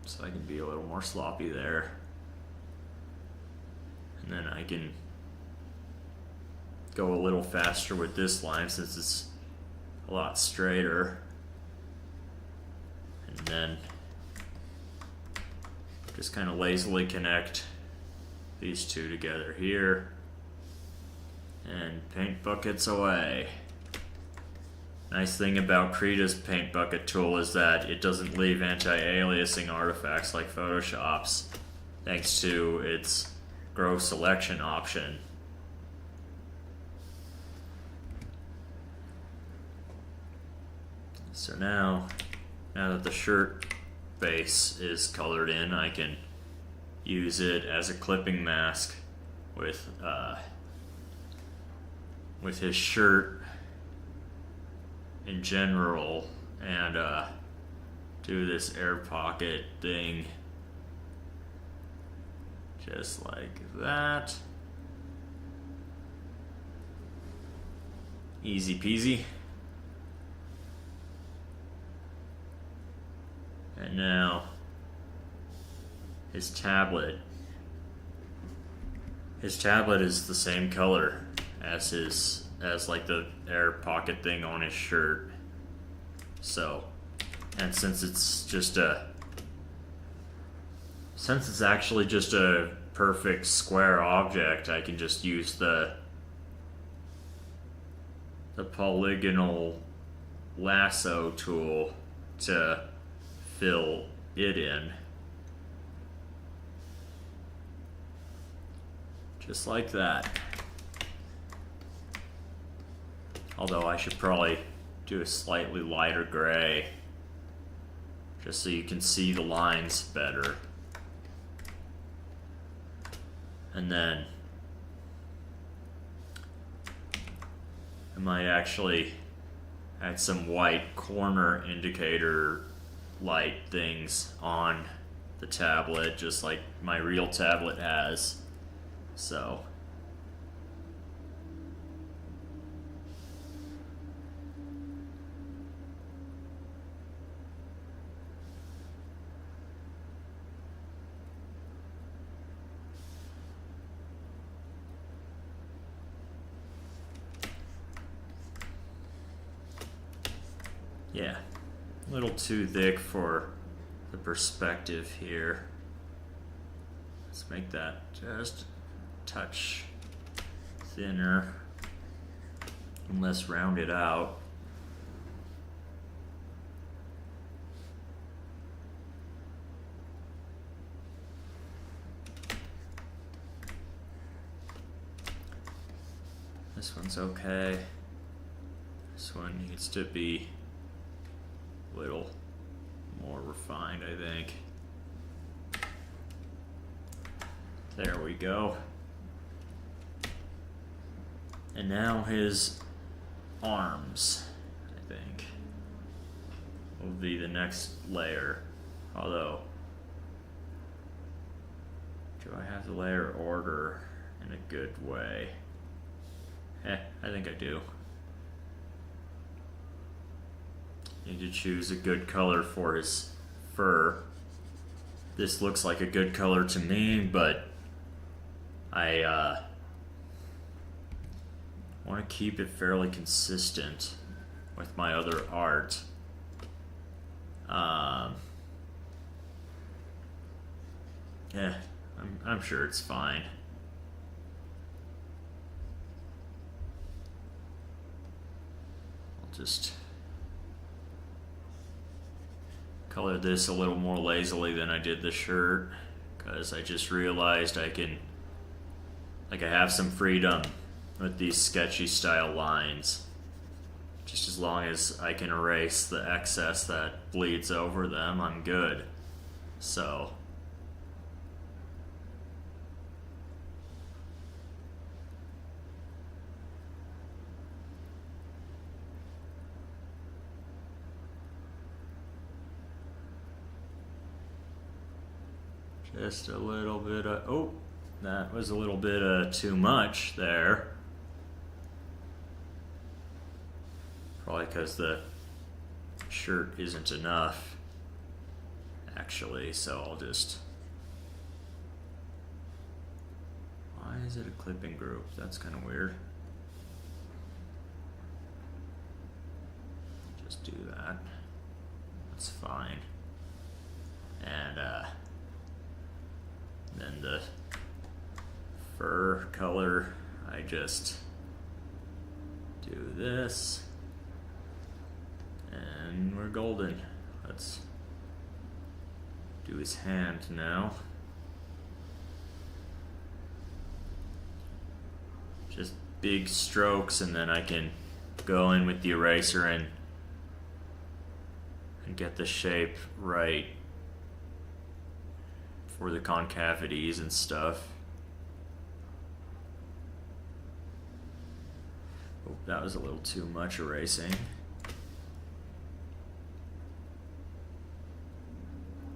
So I can be a little more sloppy there. And then I can go a little faster with this line since it's a lot straighter. And then just kind of lazily connect these two together here. And paint buckets away. Nice thing about Krita's paint bucket tool is that it doesn't leave anti-aliasing artifacts like Photoshop's, thanks to its grow selection option. So now that the shirt base is colored in, I can use it as a clipping mask with his shirt in general, and do this air pocket thing just like that. Easy peasy. And now his tablet. His tablet is the same color as like the air pocket thing on his shirt. So, and since it's actually just a perfect square object, I can just use the polygonal lasso tool to fill it in. Just like that. Although I should probably do a slightly lighter gray, just so you can see the lines better. And then I might actually add some white corner indicator light things on the tablet, just like my real tablet has. So yeah, a little too thick for the perspective here. Let's make that just a touch thinner and less rounded out. This one's okay. This one needs to be a little more refined, I think. There we go. And now his arms, I think, will be the next layer. Although, do I have the layer order in a good way? I think I do. Need to choose a good color for his fur. This looks like a good color to me, but I want to keep it fairly consistent with my other art. Yeah, I'm sure it's fine. I'll just color this a little more lazily than I did the shirt, because I just realized I have some freedom with these sketchy style lines, just as long as I can erase the excess that bleeds over them, I'm good. So just a little bit of, oh, that was a little bit too much there. Probably because the shirt isn't enough, actually, so I'll just... Why is it a clipping group? That's kind of weird. Just do that. That's fine. And, then the fur color, I just do this, and we're golden. Let's do his hand now. Just big strokes, and then I can go in with the eraser and get the shape right for the concavities and stuff. Oh, that was a little too much erasing.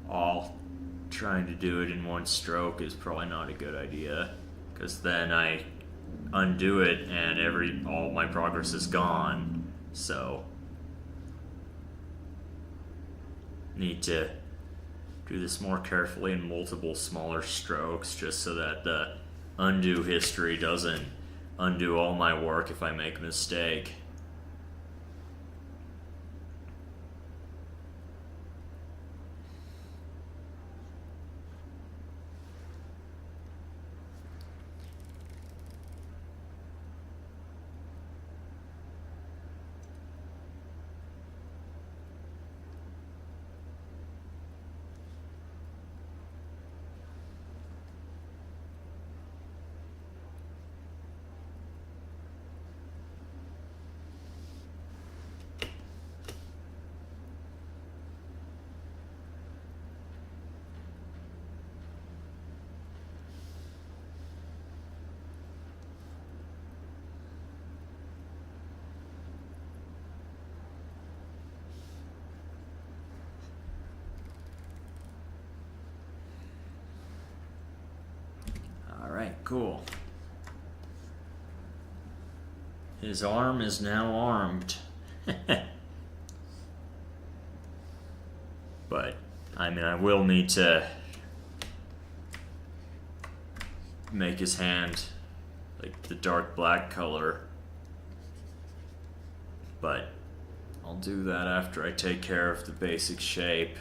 All trying to do it in one stroke is probably not a good idea, because then I undo it and all my progress is gone. So need to do this more carefully in multiple smaller strokes, just so that the undo history doesn't undo all my work if I make a mistake. Alright, cool. His arm is now armed. But, I mean, I will need to make his hand like the dark black color. But I'll do that after I take care of the basic shape.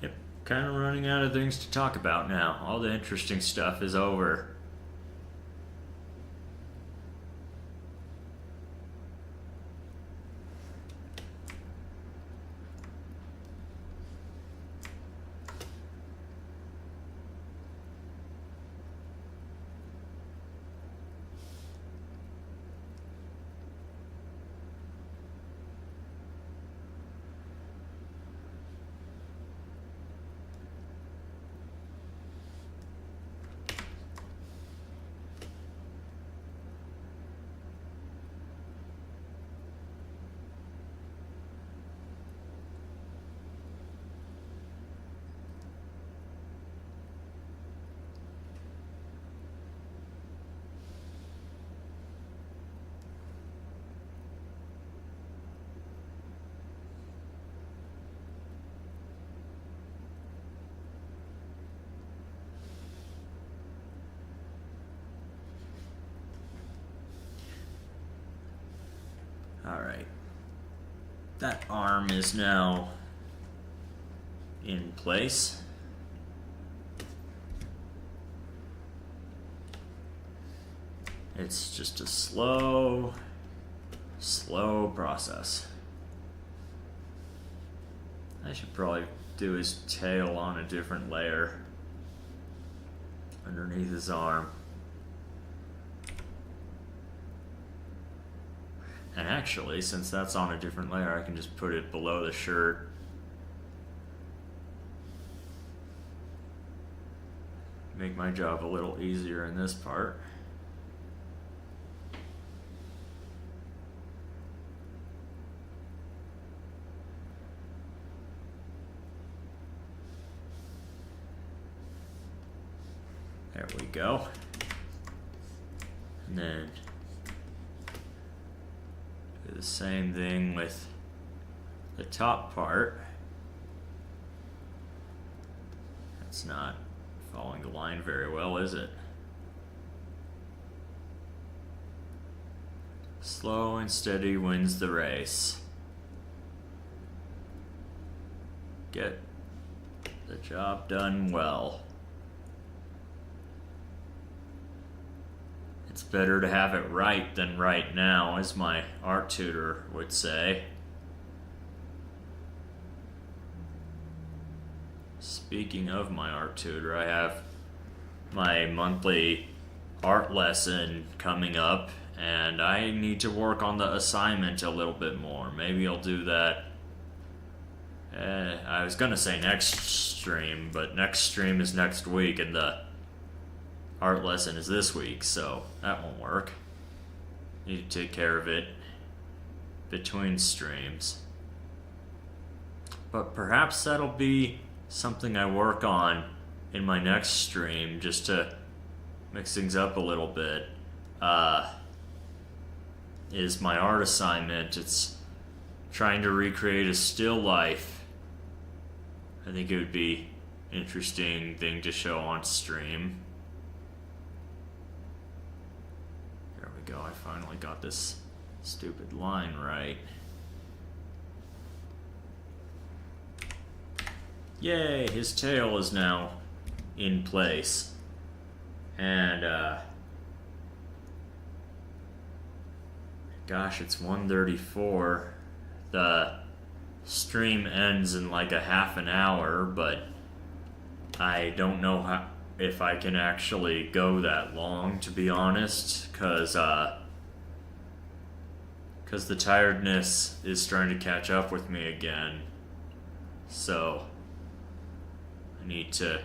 Yep, kind of running out of things to talk about now. All the interesting stuff is over. Alright. That arm is now in place. It's just a slow process. I should probably do his tail on a different layer underneath his arm. And actually, since that's on a different layer, I can just put it below the shirt. Make my job a little easier in this part. There we go. And then do the same thing with the top part. That's not following the line very well, is it? Slow and steady wins the race. Get the job done well. It's better to have it right than right now, as my art tutor would say. Speaking of my art tutor, I have my monthly art lesson coming up, and I need to work on the assignment a little bit more. Maybe I'll do that. I was gonna say next stream, but next stream is next week, and the art lesson is this week, so that won't work. Need to take care of it between streams. But perhaps that'll be something I work on in my next stream, just to mix things up a little bit. Is my art assignment. It's trying to recreate a still life. I think it would be an interesting thing to show on stream. There we go, I finally got this stupid line right. Yay, his tail is now in place. And, gosh, it's 1:34. The stream ends in like a half an hour, but I don't know if I can actually go that long, to be honest, because the tiredness is starting to catch up with me again. So I need to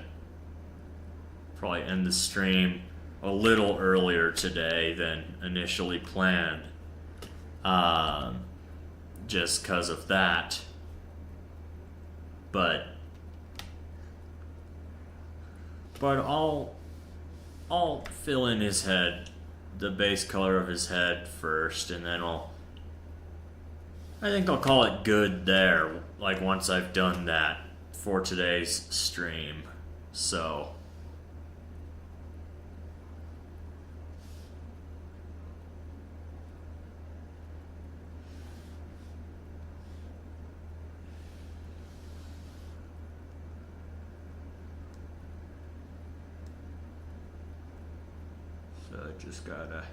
probably end the stream a little earlier today than initially planned, just because of that. But I'll fill in his head, the base color of his head first, and then I think I'll call it good there, like once I've done that for today's stream. So I just gotta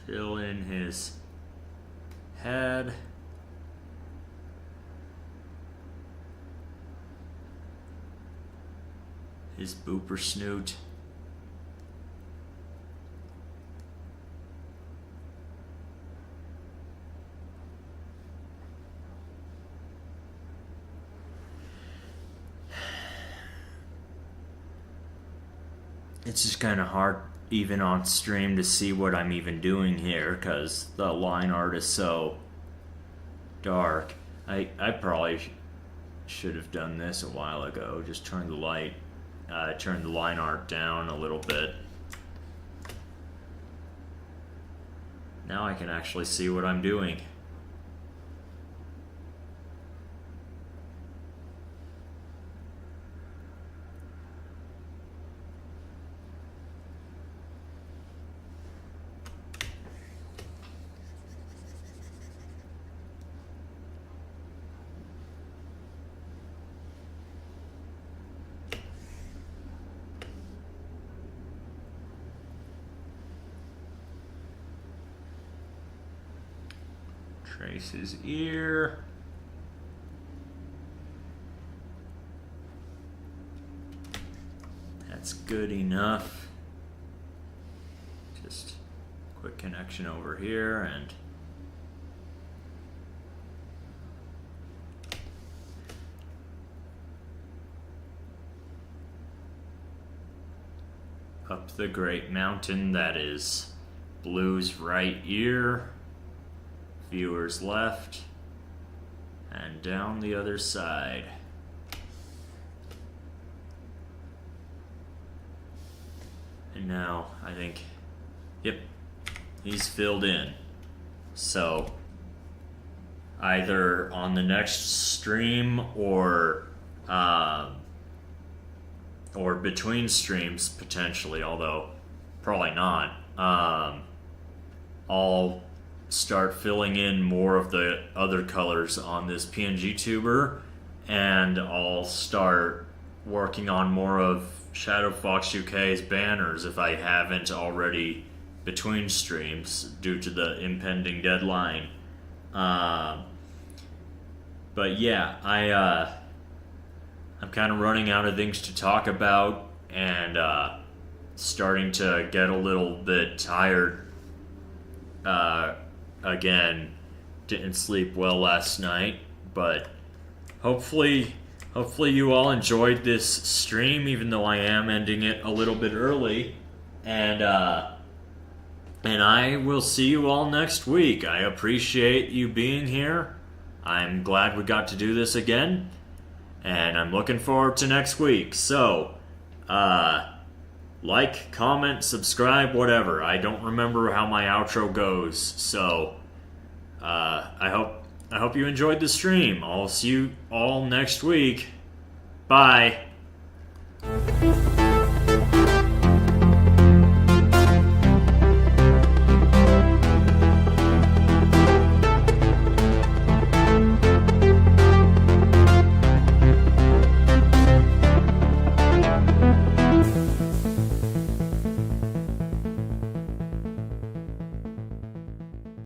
fill in his head. His booper snoot. It's just kind of hard, even on stream, to see what I'm even doing here, because the line art is so dark. I probably should have done this a while ago. Just turn the line art down a little bit. Now I can actually see what I'm doing. Trace his ear. That's good enough. Just quick connection over here and up the great mountain that is Blue's right ear. Viewers left, and down the other side. And now, I think, yep, he's filled in. So, either on the next stream or between streams, potentially, although probably not, I'll start filling in more of the other colors on this PNG tuber, and I'll start working on more of Shadowfox UK's banners if I haven't already between streams due to the impending deadline. But yeah, I'm kind of running out of things to talk about, and starting to get a little bit tired. Again, didn't sleep well last night, but hopefully you all enjoyed this stream, even though I am ending it a little bit early. And I will see you all next week. I appreciate you being here. I'm glad we got to do this again, and I'm looking forward to next week. So, like, comment, subscribe, whatever. I don't remember how my outro goes, so I hope you enjoyed the stream. I'll see you all next week. Bye.